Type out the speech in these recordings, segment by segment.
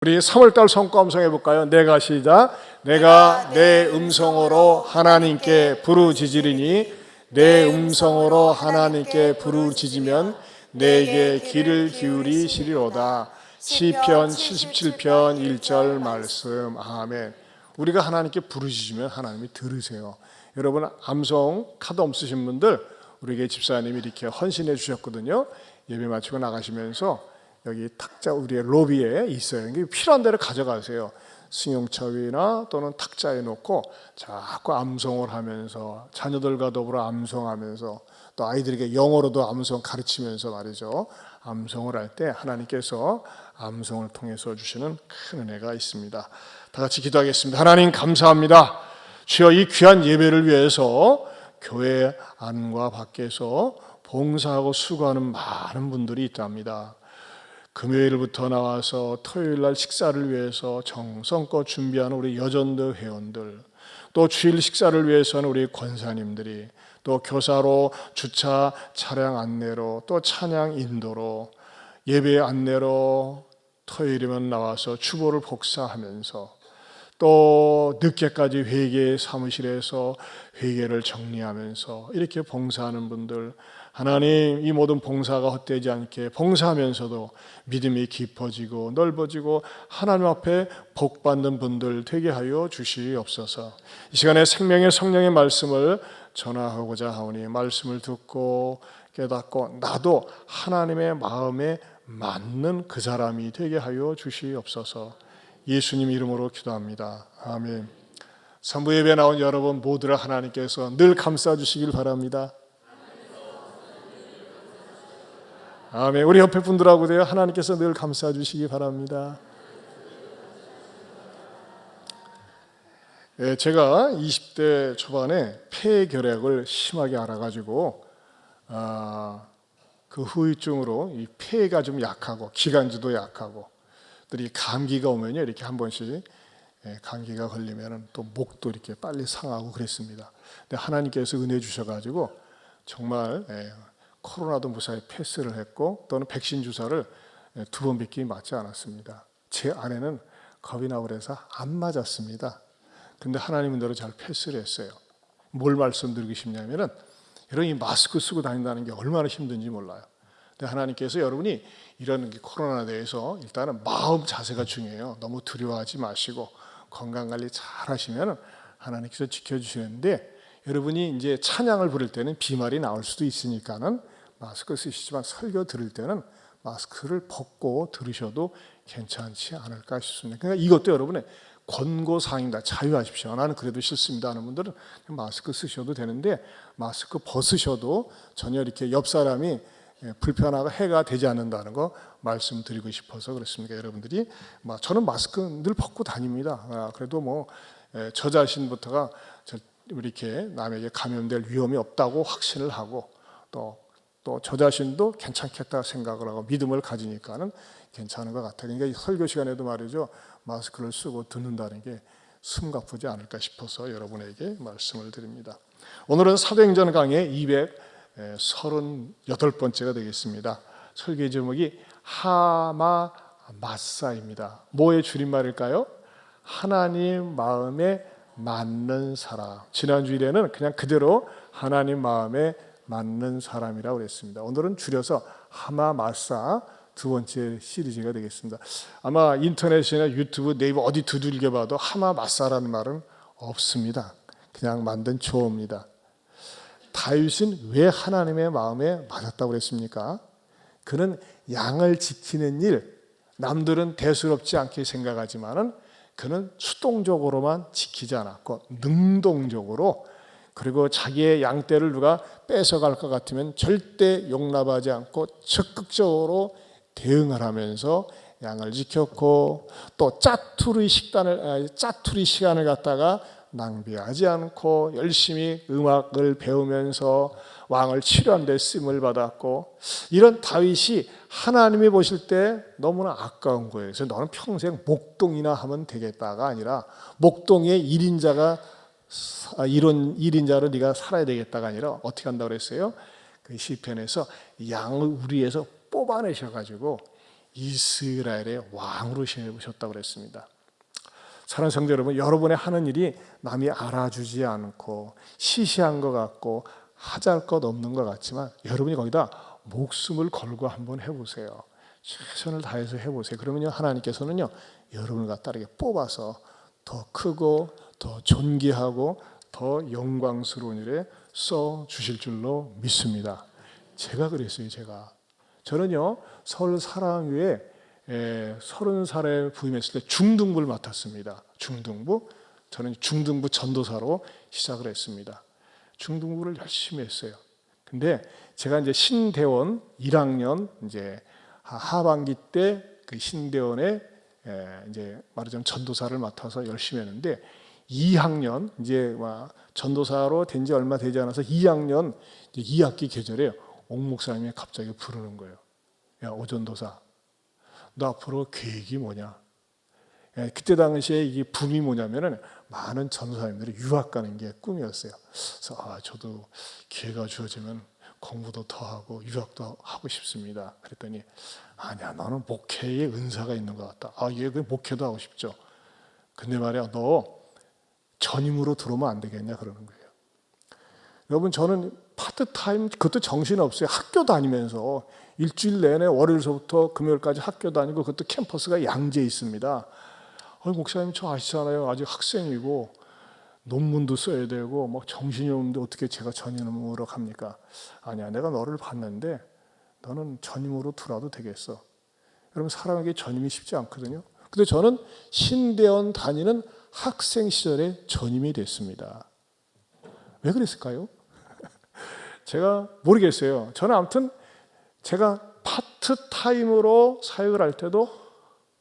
우리 3월달 성과 음성 해볼까요? 내가 시작. 내가 내 음성으로 하나님께 부르짖으리니 내 음성으로 하나님께 부르짖으면 내게 귀를 기울이시리로다. 시편 77편 1절 말씀. 아멘. 우리가 하나님께 부르짖으면 하나님이 들으세요. 여러분 암송 카드 없으신 분들 우리에게 집사님이 이렇게 헌신해 주셨거든요. 예배 마치고 나가시면서 여기 탁자 우리의 로비에 있어요. 이게 필요한 대로 가져가세요. 승용차위나 또는 탁자에 놓고 자꾸 암송을 하면서 자녀들과 더불어 암송하면서 또 아이들에게 영어로도 암송 가르치면서 말이죠. 암송을 할 때 하나님께서 암송을 통해서 주시는 큰 은혜가 있습니다. 다 같이 기도하겠습니다. 하나님 감사합니다. 주여 이 귀한 예배를 위해서 교회 안과 밖에서 봉사하고 수고하는 많은 분들이 있답니다. 금요일부터 나와서 토요일날 식사를 위해서 정성껏 준비하는 우리 여전도 회원들, 또 주일 식사를 위해서는 우리 권사님들이, 또 교사로 주차 차량 안내로, 또 찬양 인도로, 예배 안내로 토요일이면 나와서 주보를 복사하면서 또 늦게까지 회계 사무실에서 회계를 정리하면서 이렇게 봉사하는 분들, 하나님 이 모든 봉사가 헛되지 않게 봉사하면서도 믿음이 깊어지고 넓어지고 하나님 앞에 복받는 분들 되게 하여 주시옵소서. 이 시간에 생명의 성령의 말씀을 전하고자 하오니 말씀을 듣고 깨닫고 나도 하나님의 마음에 맞는 그 사람이 되게 하여 주시옵소서. 예수님 이름으로 기도합니다. 아멘. 선부 예배에 나온 여러분 모두를 하나님께서 늘 감싸주시길 바랍니다. 아멘. 우리 옆에 분들하고도요 하나님께서 늘 감싸주시기 바랍니다. 제가 20대 초반에 폐결핵을 심하게 알아가지고 그 후유증으로 이 폐가 좀 약하고 기관지도 약하고 또 이 감기가 오면요 이렇게 한 번씩 감기가 걸리면은 또 목도 이렇게 빨리 상하고 그랬습니다. 근데 하나님께서 은혜 주셔가지고 정말 코로나도 무사히 패스를 했고 또는 백신 주사를 2번밖에 맞지 않았습니다. 제 아내는 겁이 나고 그래서 안 맞았습니다. 근데 하나님은 대로 잘 패스를 했어요. 뭘 말씀드리고 싶냐면은 여러분 이 마스크 쓰고 다닌다는 게 얼마나 힘든지 몰라요. 근데 하나님께서 여러분이 이런 코로나에 대해서 일단은 마음 자세가 중요해요. 너무 두려워하지 마시고 건강관리 잘 하시면 하나님께서 지켜주시는데 여러분이 이제 찬양을 부를 때는 비말이 나올 수도 있으니까는 마스크 쓰시지만 설교 들을 때는 마스크를 벗고 들으셔도 괜찮지 않을까 싶습니다. 그러니까 이것도 여러분의 권고사항입니다. 자유하십시오. 나는 그래도 싫습니다 하는 분들은 마스크 쓰셔도 되는데 마스크 벗으셔도 전혀 이렇게 옆 사람이 불편하고 해가 되지 않는다는 거 말씀드리고 싶어서 그렇습니다. 여러분들이 저는 마스크 늘 벗고 다닙니다. 그래도 뭐 저 자신부터가 이렇게 남에게 감염될 위험이 없다고 확신을 하고 또 저 자신도 괜찮겠다 생각을 하고 믿음을 가지니까는 괜찮은 것 같아요. 그러니까 설교 시간에도 말이죠 마스크를 쓰고 듣는다는 게 숨가쁘지 않을까 싶어서 여러분에게 말씀을 드립니다. 오늘은 사도행전 강의 238번째가 되겠습니다. 설교 제목이 하마마사입니다. 뭐의 줄임말일까요? 하나님 마음에 맞는 사람. 지난 주일에는 그냥 그대로 하나님 마음에 맞는 사람이라고 그랬습니다. 오늘은 줄여서 하마마사 두 번째 시리즈가 되겠습니다. 아마 인터넷이나 유튜브, 네이버 어디 두들겨 봐도 하마마사라는 말은 없습니다. 그냥 만든 조어입니다. 다윗은 왜 하나님의 마음에 맞았다고 그랬습니까? 그는 양을 지키는 일, 남들은 대수롭지 않게 생각하지만은 그는 수동적으로만 지키지 않았고 능동적으로 그리고 자기의 양떼를 누가 뺏어갈 것 같으면 절대 용납하지 않고 적극적으로 대응을 하면서 양을 지켰고 또 짜투리 시간을 갖다가 낭비하지 않고 열심히 음악을 배우면서 왕을 치료하는 데 쓰임을 받았고 이런 다윗이 하나님이 보실 때 너무나 아까운 거예요. 그래서 너는 평생 목동이나 하면 되겠다가 아니라 목동의 1인자로 네가 살아야 되겠다가 아니라 어떻게 한다고 그랬어요? 그 시편에서 양을 우리에서 뽑아내셔가지고 이스라엘의 왕으로 세우셨다고 그랬습니다. 사랑하는 성도 여러분, 여러분의 하는 일이 남이 알아주지 않고 시시한 것 같고 하잘 것 없는 것 같지만 여러분이 거기다 목숨을 걸고 한번 해보세요. 최선을 다해서 해보세요. 그러면요, 하나님께서는요, 여러분을 갖다 이렇게 뽑아서 더 크고 더 존귀하고 더 영광스러운 일에 써 주실 줄로 믿습니다. 제가 그랬어요. 저는요, 서울 사랑교회 30살에 부임했을 때 중등부를 맡았습니다. 저는 중등부 전도사로 시작을 했습니다. 중등부를 열심히 했어요. 근데 제가 이제 신대원 1학년 이제 하반기 때 그 신대원에 이제 말하자면 전도사를 맡아서 열심히 했는데 2학년 이제 전도사로 된 지 얼마 되지 않아서 2학년 2학기 계절에 옥 목사님이 갑자기 부르는 거예요. 야, 오전도사, 너 앞으로 계획이 뭐냐? 그때 당시에 이 붐이 뭐냐면은 많은 전도사님들이 유학 가는 게 꿈이었어요. 그래서 저도 기회가 주어지면 공부도 더 하고 유학도 하고 싶습니다. 그랬더니 아니야, 너는 목회에 은사가 있는 것 같다. 얘 그 목회도 하고 싶죠. 근데 말이야, 너 전임으로 들어오면 안 되겠냐 그러는 거예요. 여러분, 저는 파트타임, 그것도 정신없어요. 학교 다니면서 일주일 내내 월요일서부터 금요일까지 학교 다니고, 그것도 캠퍼스가 양재에 있습니다. 목사님, 저 아시잖아요. 아직 학생이고 논문도 써야 되고 막 정신이 없는데 어떻게 제가 전임으로 갑니까? 아니야, 내가 너를 봤는데 너는 전임으로 들어와도 되겠어. 여러분, 사람에게 전임이 쉽지 않거든요. 근데 저는 신대원 다니는 학생 시절에 전임이 됐습니다. 왜 그랬을까요? 제가 모르겠어요. 저는 아무튼 제가 파트타임으로 사역을 할 때도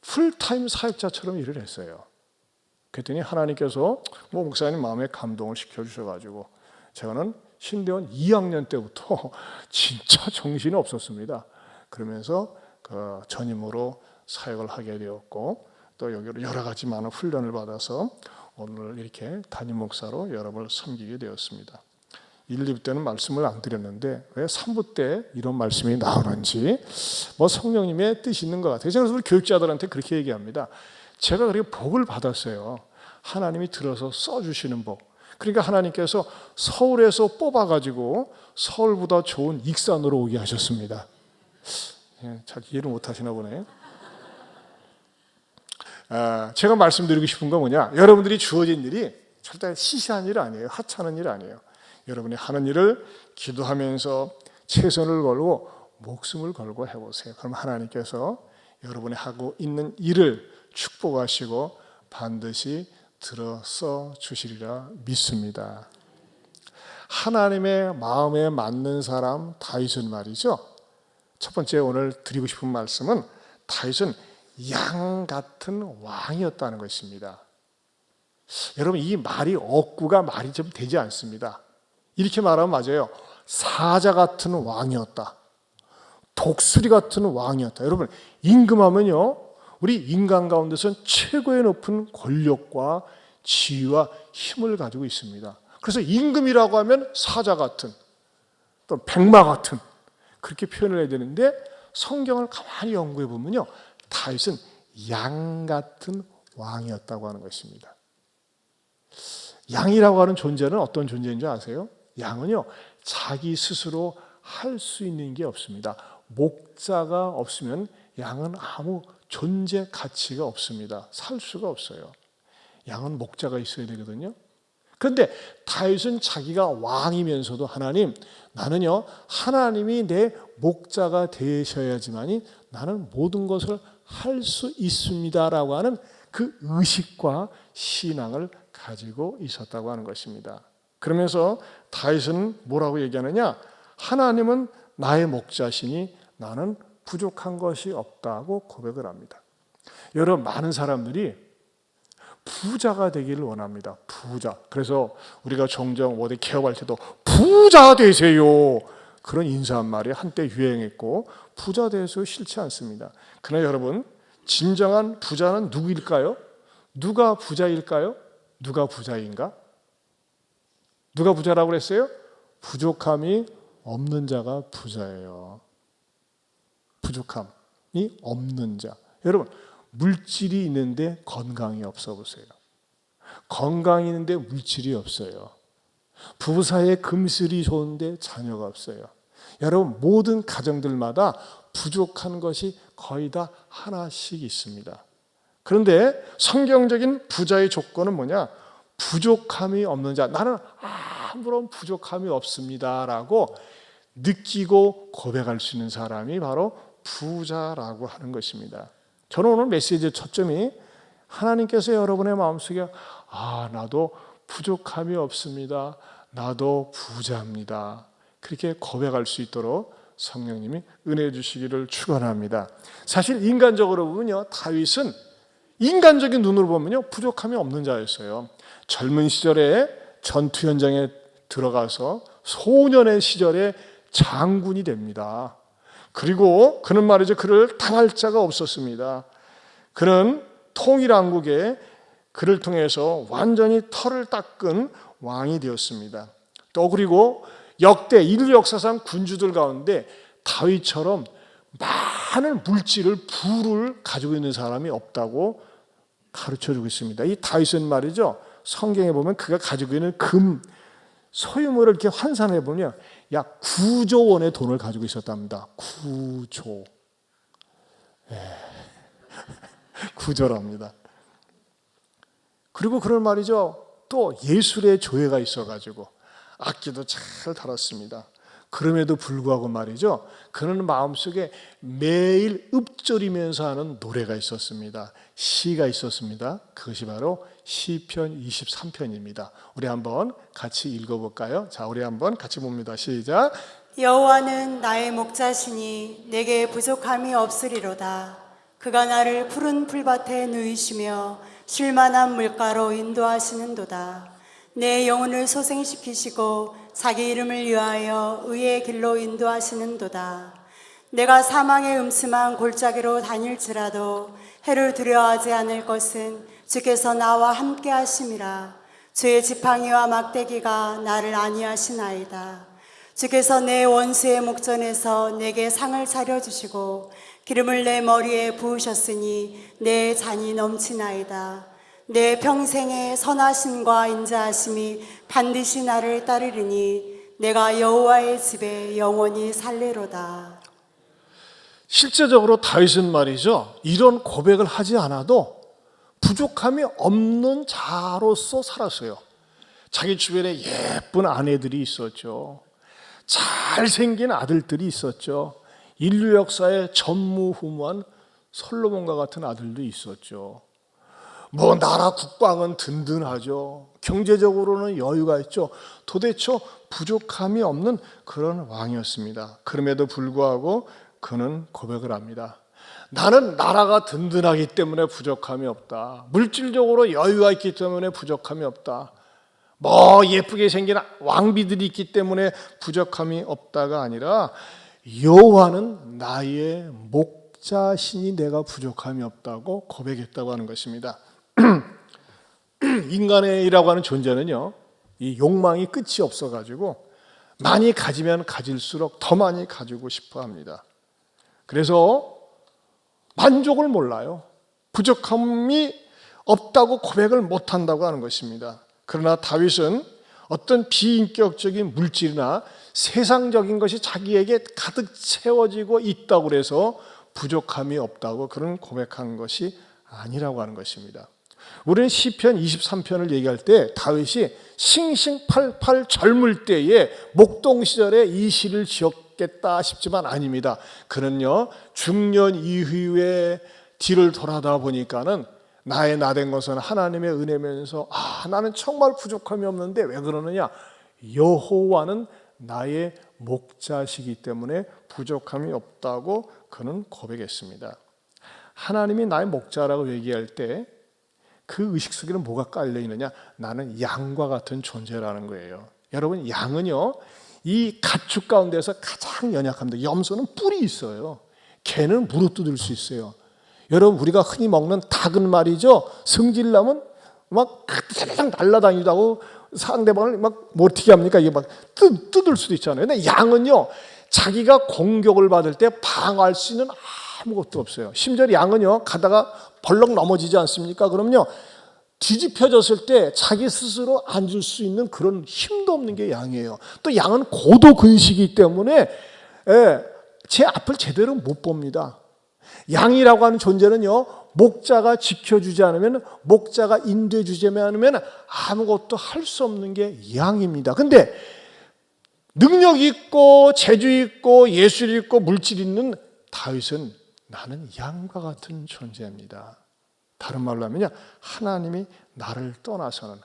풀타임 사역자처럼 일을 했어요. 그랬더니 하나님께서 목사님 마음에 감동을 시켜주셔가지고 저는 신대원 2학년 때부터 진짜 정신이 없었습니다. 그러면서 그 전임으로 사역을 하게 되었고, 또 여기로 여러 가지 많은 훈련을 받아서 오늘 이렇게 담임 목사로 여러분을 섬기게 되었습니다. 1, 2부 때는 말씀을 안 드렸는데 왜 3부 때 이런 말씀이 나오는지 성령님의 뜻이 있는 것 같아요. 그래서 우리 교육자들한테 그렇게 얘기합니다. 제가 그렇게 복을 받았어요. 하나님이 들어서 써주시는 복. 그러니까 하나님께서 서울에서 뽑아가지고 서울보다 좋은 익산으로 오게 하셨습니다. 잘 이해를 못하시나 보네요. 제가 말씀드리고 싶은 건 뭐냐, 여러분들이 주어진 일이 절대 시시한 일 아니에요. 하찮은 일 아니에요. 여러분이 하는 일을 기도하면서 최선을 걸고 목숨을 걸고 해보세요. 그럼 하나님께서 여러분이 하고 있는 일을 축복하시고 반드시 들어서 주시리라 믿습니다. 하나님의 마음에 맞는 사람 다윗은 말이죠. 첫 번째 오늘 드리고 싶은 말씀은 다윗은 양 같은 왕이었다는 것입니다. 여러분, 이 말이 억구가 말이 좀 되지 않습니다. 이렇게 말하면 맞아요. 사자 같은 왕이었다. 독수리 같은 왕이었다. 여러분, 임금하면요, 우리 인간 가운데서는 최고의 높은 권력과 지위와 힘을 가지고 있습니다. 그래서 임금이라고 하면 사자 같은, 또 백마 같은, 그렇게 표현을 해야 되는데 성경을 가만히 연구해 보면요, 다윗은 양 같은 왕이었다고 하는 것입니다. 양이라고 하는 존재는 어떤 존재인지 아세요? 양은요, 자기 스스로 할 수 있는 게 없습니다. 목자가 없으면 양은 아무 존재 가치가 없습니다. 살 수가 없어요. 양은 목자가 있어야 되거든요. 그런데 다윗은 자기가 왕이면서도 하나님, 나는요, 하나님이 내 목자가 되셔야지만이 나는 모든 것을 할 수 있습니다라고 하는 그 의식과 신앙을 가지고 있었다고 하는 것입니다. 그러면서 다윗은 뭐라고 얘기하느냐? 하나님은 나의 목자시니 나는 부족한 것이 없다고 고백을 합니다. 여러분, 많은 사람들이 부자가 되기를 원합니다. 부자. 그래서 우리가 종종 어디 개업할 때도 부자 되세요, 그런 인사한 말이 한때 유행했고 부자 되서 싫지 않습니다. 그러나 여러분, 진정한 부자는 누구일까요? 누가 부자일까요? 누가 부자인가? 누가 부자라고 그랬어요? 부족함이 없는 자가 부자예요. 부족함. 없는 자. 여러분, 물질이 있는데 건강이 없어 보세요. 건강이 있는데 물질이 없어요. 부부 사이에 금슬이 좋은데 자녀가 없어요. 여러분, 모든 가정들마다 부족한 것이 거의 다 하나씩 있습니다. 그런데 성경적인 부자의 조건은 뭐냐? 부족함이 없는 자. 나는 아무런 부족함이 없습니다라고 느끼고 고백할 수 있는 사람이 바로 부자라고 하는 것입니다. 저는 오늘 메시지의 초점이 하나님께서 여러분의 마음속에 나도 부족함이 없습니다. 나도 부자입니다. 그렇게 고백할 수 있도록 성령님이 은혜 주시기를 축원합니다. 사실 인간적으로 보면요, 다윗은 인간적인 눈으로 보면요, 부족함이 없는 자였어요. 젊은 시절에 전투 현장에 들어가서 소년의 시절에 장군이 됩니다. 그리고 그는 말이죠, 그를 당할 자가 없었습니다. 그는 통일왕국에 그를 통해서 완전히 털을 닦은 왕이 되었습니다. 또 그리고 역대 인류 역사상 군주들 가운데 다윗처럼 많은 물질을 부를 가지고 있는 사람이 없다고 가르쳐주고 있습니다. 이 다윗은 말이죠, 성경에 보면 그가 가지고 있는 금 소유물을 이렇게 환산해 보면 약 9조 원의 돈을 가지고 있었답니다. 9조. 9조랍니다. 그리고 그런 말이죠, 또 예술의 조예가 있어가지고 악기도 잘 달았습니다. 그럼에도 불구하고 말이죠, 그는 마음속에 매일 읊조리면서 하는 노래가 있었습니다. 시가 있었습니다. 그것이 바로 시편 23편입니다. 우리 한번 같이 읽어볼까요? 자, 우리 한번 같이 봅니다. 시작. 여호와는 나의 목자시니 내게 부족함이 없으리로다. 그가 나를 푸른 풀밭에 누이시며 쉴만한 물가로 인도하시는도다. 내 영혼을 소생시키시고 자기 이름을 위하여 의의 길로 인도하시는도다. 내가 사망의 음침한 골짜기로 다닐지라도 해를 두려워하지 않을 것은 주께서 나와 함께 하심이라. 주의 지팡이와 막대기가 나를 안위하시나이다. 주께서 내 원수의 목전에서 내게 상을 차려주시고 기름을 내 머리에 부으셨으니 내 잔이 넘치나이다. 내 평생의 선하심과 인자하심이 반드시 나를 따르리니 내가 여호와의 집에 영원히 살리로다. 실제적으로 다윗은 말이죠, 이런 고백을 하지 않아도 부족함이 없는 자로서 살았어요. 자기 주변에 예쁜 아내들이 있었죠. 잘생긴 아들들이 있었죠. 인류 역사의 전무후무한 솔로몬과 같은 아들도 있었죠. 나라 국방은 든든하죠. 경제적으로는 여유가 있죠. 도대체 부족함이 없는 그런 왕이었습니다. 그럼에도 불구하고 그는 고백을 합니다. 나는 나라가 든든하기 때문에 부족함이 없다. 물질적으로 여유가 있기 때문에 부족함이 없다. 예쁘게 생긴 왕비들이 있기 때문에 부족함이 없다가 아니라 여호와는 나의 목자시니 내가 부족함이 없다고 고백했다고 하는 것입니다. 인간이라고 하는 존재는요, 이 욕망이 끝이 없어가지고 많이 가지면 가질수록 더 많이 가지고 싶어 합니다. 그래서 만족을 몰라요. 부족함이 없다고 고백을 못한다고 하는 것입니다. 그러나 다윗은 어떤 비인격적인 물질이나 세상적인 것이 자기에게 가득 채워지고 있다고 해서 부족함이 없다고 그런 고백한 것이 아니라고 하는 것입니다. 우리는 시편 23편을 얘기할 때 다윗이 싱싱팔팔 젊을 때에 목동 시절에 이 시를 지었겠다 싶지만 아닙니다. 그는요, 중년 이후에 뒤를 돌아다 보니까는 나의 나된 것은 하나님의 은혜면서 나는 정말 부족함이 없는데 왜 그러느냐? 여호와는 나의 목자시기 때문에 부족함이 없다고 그는 고백했습니다. 하나님이 나의 목자라고 얘기할 때 그 의식 속에는 뭐가 깔려 있느냐? 나는 양과 같은 존재라는 거예요. 여러분, 양은요, 이 가축 가운데서 가장 연약합니다. 염소는 뿔이 있어요. 개는 물어뜯을 수 있어요. 여러분, 우리가 흔히 먹는 닭은 말이죠, 성질나면 막 날아다니다고 상대방을 막 어떻게 합니까? 이게 막 뜯을 수도 있잖아요. 근데 양은요, 자기가 공격을 받을 때 방어할 수 있는 아무것도 없어요. 심지어 양은요 가다가 벌렁 넘어지지 않습니까? 그럼요 뒤집혀졌을 때 자기 스스로 앉을 수 있는 그런 힘도 없는 게 양이에요. 또 양은 고도 근식이기 때문에 제 앞을 제대로 못 봅니다. 양이라고 하는 존재는요 목자가 지켜주지 않으면, 목자가 인도해주지 않으면 아무것도 할 수 없는 게 양입니다. 근데 능력 있고 재주 있고 예술 있고 물질 있는 다윗은 나는 양과 같은 존재입니다. 다른 말로 하면요 하나님이 나를 떠나서는,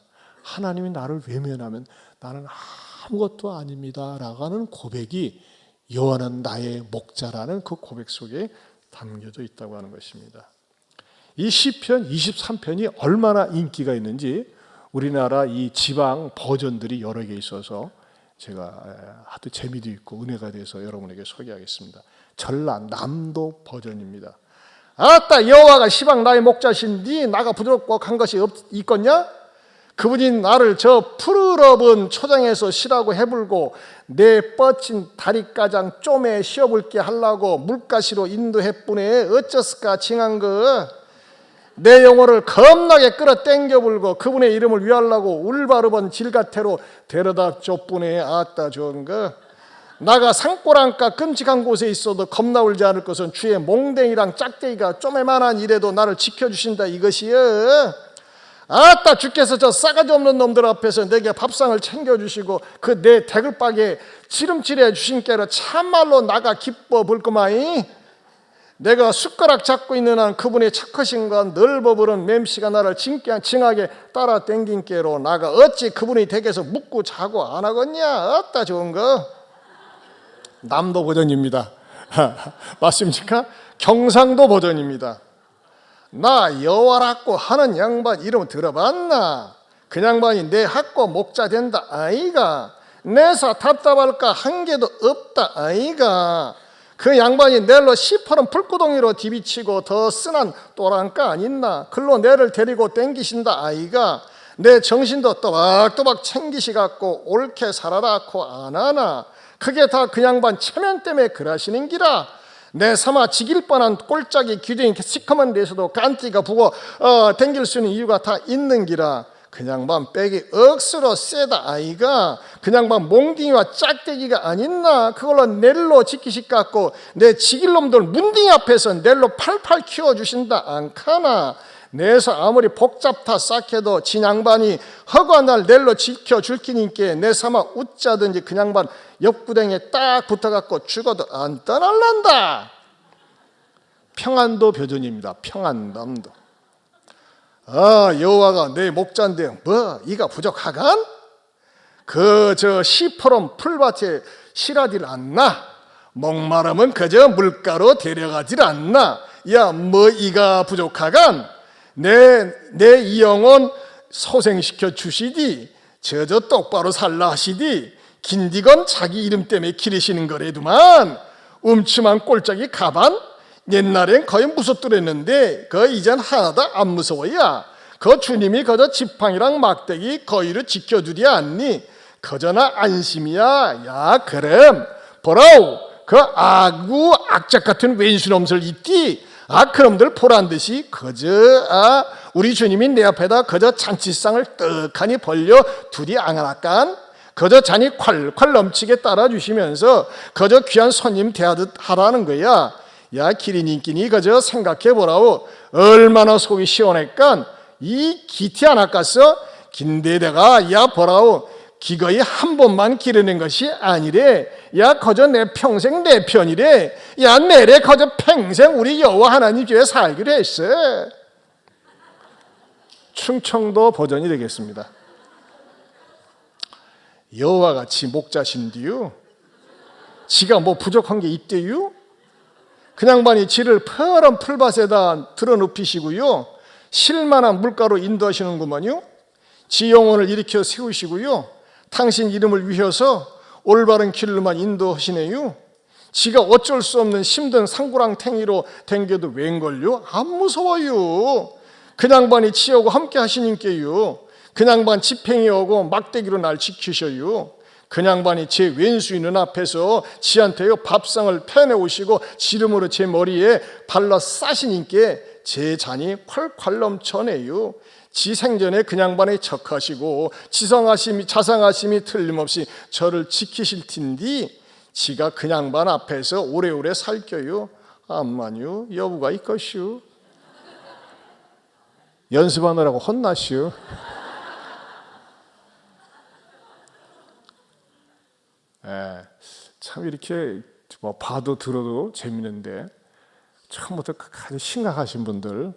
하나님이 나를 외면하면 나는 아무것도 아닙니다 라고 하는 고백이 여호와는 나의 목자라는 그 고백 속에 담겨져 있다고 하는 것입니다. 이 시편 23편이 얼마나 인기가 있는지 우리나라 이 지방 버전들이 여러 개 있어서 제가 아주 재미도 있고 은혜가 돼서 여러분에게 소개하겠습니다. 전라남도 버전입니다. 아따 여호와가 시방 나의 목자신디 나가 부드럽고 간 것이 있겠냐? 그분이 나를 저 푸르러분 초장에서 쉬라고 해불고 내 뻗친 다리가장 쪼매 쉬어볼게 하려고 물가시로 인도해뿐에 어쩌스까 징한 거. 내 영혼을 겁나게 끌어 땡겨 불고 그분의 이름을 위하려고 울바르번 질가태로 데려다 줬뿐에 아따 좋은 거. 나가 산골안가 끔찍한 곳에 있어도 겁나 울지 않을 것은 주의 몽댕이랑 짝대기가 쪼매만한 일에도 나를 지켜주신다 이것이여. 아따 주께서 저 싸가지 없는 놈들 앞에서 내게 밥상을 챙겨주시고 그 내 대글박에 지름칠해 주신 게로 참말로 나가 기뻐 볼거마이. 내가 숟가락 잡고 있는 한 그분의 착하신과 넓어부른 맴씨가 나를 징하게 따라 땡긴 게로 나가 어찌 그분이 댁에서 묵고 자고 안 하겠냐. 어따 좋은 거. 남도 버전입니다. 맞습니까? 경상도 버전입니다. 나 여호와라고 하는 양반 이름 들어봤나? 그 양반이 내 학고 목자 된다 아이가. 내사 답답할까 한 개도 없다 아이가. 그 양반이 낼로 시퍼런 풀구덩이로 디비치고 더 쓴한 또랑까 아니나. 글로 내를 데리고 땡기신다 아이가. 내 정신도 또박또박 챙기시갖고 옳게 살아라고 안 하나. 그게 다 그 양반 체면 때문에 그러시는 기라. 내 삼아 지길 뻔한 꼴짝이 기둥이 시커먼 데서도 깐띠가 부고 댕길 수 있는 이유가 다 있는 기라. 그 양반 빼기 억수로 세다 아이가. 그 양반 몽둥이와 짝대기가 아니나. 그걸로 넬로 지키실 같고 내 지길놈들 문둥이 앞에서 넬로 팔팔 키워주신다 않카나. 내서 아무리 복잡다 싹해도 진 양반이 허구한 날 넬로 지켜줄 기니께 내 삼아 웃자든지 그 양반 옆구댕이에 딱 붙어갖고 죽어도 안 떠날란다. 평안도 버전입니다. 평안남도. 여호와가 내 목자인데 뭐 이가 부족하간? 그 저 시퍼런 풀밭에 실하질 않나? 목마르면 그저 물가로 데려가질 않나? 야 뭐 이가 부족하간? 내 이 영혼 소생시켜 주시디. 저저 똑바로 살라 하시디. 긴디건 자기 이름 때문에 기르시는 거래도만. 움츠만 꼴짝이 가반? 옛날엔 거의 무섭더랬는데 그 이젠 하나도 안 무서워야. 그 주님이 그저 지팡이랑 막대기 거의를 지켜주지 않니? 그저나 안심이야. 야 그럼 보라오 그 악작 같은 왼수놈들 있디. 그놈들 보란듯이 그저 우리 주님이 내 앞에다 그저 잔치상을 떡하니 벌려 두디 앙하나깐. 그저 잔이 콸콸 넘치게 따라주시면서 그저 귀한 손님 대하듯 하라는 거야. 야 기린인끼니 그저 생각해보라오. 얼마나 속이 시원했깐. 이 기티 하나 깠어. 긴데다가 야 보라오. 기거이 한 번만 기르는 것이 아니래. 야 거저 내 평생 내 편이래. 야 내래 거저 평생 우리 여호와 하나님 집에 살기로 했어. 충청도 버전이 되겠습니다. 여호와가 지 목자신디요. 지가 뭐 부족한 게 있대요? 그 양반이 지를 퍼런 풀밭에다 들어눕히시고요. 실만한 물가로 인도하시는구만요. 지 영혼을 일으켜 세우시고요. 당신 이름을 위해서 올바른 길로만 인도하시네요. 지가 어쩔 수 없는 힘든 상구랑탱이로 댕겨도 웬걸요? 안 무서워요. 그 양반이 지하고 함께 하시니께요. 그 양반 지팽이 오고 막대기로 날 지키셔요. 그 양반이 제 왼수인은 앞에서 지한테요 밥상을 패내 오시고 지름으로 제 머리에 발라 싸시니께 제 잔이 콸콸 넘쳐내요. 지 생전에 그 양반에 척하시고 자상하심이 틀림없이 저를 지키실 텐디 지가 그 양반 앞에서 오래오래 살겨요. 암만요 여부가 있것이요. 연습하느라고 혼나시오. 참 이렇게 뭐 봐도 들어도 재밌는데 처음부터 끝까지 심각하신 분들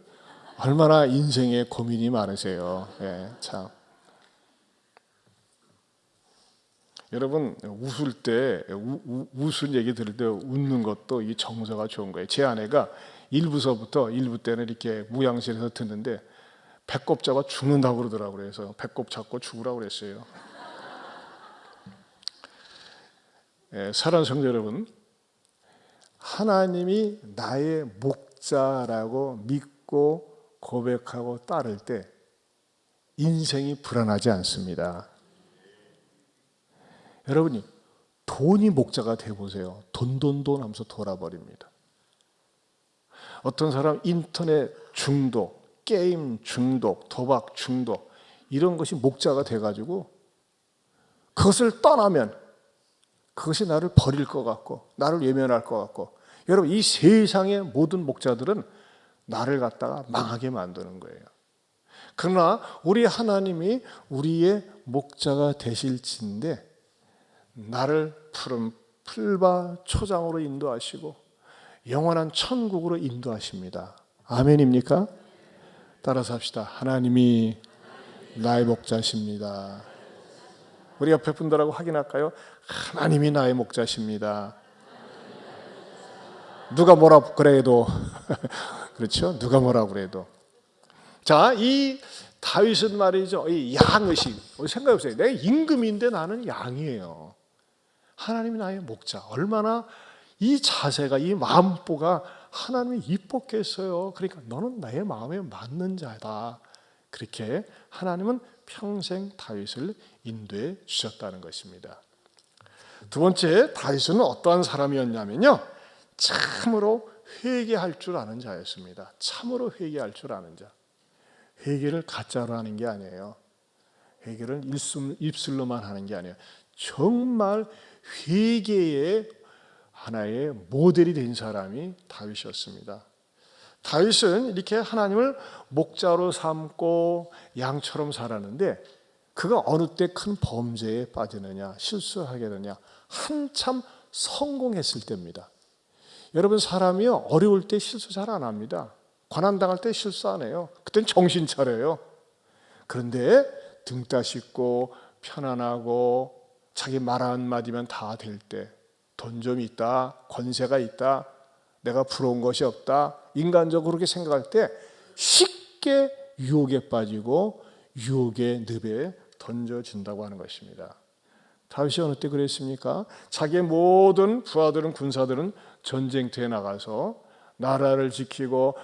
얼마나 인생에 고민이 많으세요. 참. 여러분 웃을 때 웃을 얘기 들을 때 웃는 것도 이 정서가 좋은 거예요. 제 아내가 1부서부터 1부 때는 이렇게 무양실에서 듣는데 배꼽 잡아 죽는다고 그러더라고요. 그래서 배꼽 잡고 죽으라고 그랬어요. 사랑하는 성도 여러분, 하나님이 나의 목자라고 믿고 고백하고 따를 때 인생이 불안하지 않습니다. 여러분이 돈이 목자가 되어보세요. 돈 하면서 돌아버립니다. 어떤 사람 인터넷 중독, 게임 중독, 도박 중독 이런 것이 목자가 돼가지고 그것을 떠나면 그것이 나를 버릴 것 같고 나를 외면할 것 같고 여러분 이 세상의 모든 목자들은 나를 갖다가 망하게 만드는 거예요. 그러나 우리 하나님이 우리의 목자가 되실진데 나를 푸른 풀밭 초장으로 인도하시고 영원한 천국으로 인도하십니다. 아멘입니까? 따라서 합시다. 하나님이 나의 목자십니다. 우리 옆에 분들하고 확인할까요? 하나님이 나의 목자십니다. 누가 뭐라 그래도 그렇죠? 누가 뭐라 그래도 자, 이 다윗은 말이죠. 이 양의식 생각해보세요. 내가 임금인데 나는 양이에요. 하나님이 나의 목자. 얼마나 이 자세가 이 마음보가 하나님이 이뻤겠어요. 그러니까 너는 나의 마음에 맞는 자다. 그렇게 하나님은 평생 다윗을 인도해 주셨다는 것입니다. 두 번째, 다윗은 어떠한 사람이었냐면요, 참으로 회개할 줄 아는 자였습니다. 참으로 회개할 줄 아는 자. 회개를 가짜로 하는 게 아니에요. 회개를 입술로만 하는 게 아니에요. 정말 회개의 하나의 모델이 된 사람이 다윗이었습니다. 다윗은 이렇게 하나님을 목자로 삼고 양처럼 살았는데 그가 어느 때 큰 범죄에 빠지느냐, 실수하게 되느냐, 한참 성공했을 때입니다. 여러분, 사람이요 어려울 때 실수 잘 안 합니다. 고난당할 때 실수 안 해요. 그땐 정신 차려요. 그런데 등 따숩고 편안하고 자기 말 한마디면 다 될 때, 돈 좀 있다, 권세가 있다, 내가 부러운 것이 없다, 인간적으로 그렇게 생각할 때 쉽게 유혹에 빠지고 유혹의 늪에 던져진다고 하는 것입니다. 다윗이 어느 때 그랬습니까? 자기의 모든 부하들은 군사들은 전쟁터에 나가서 나라를 지키고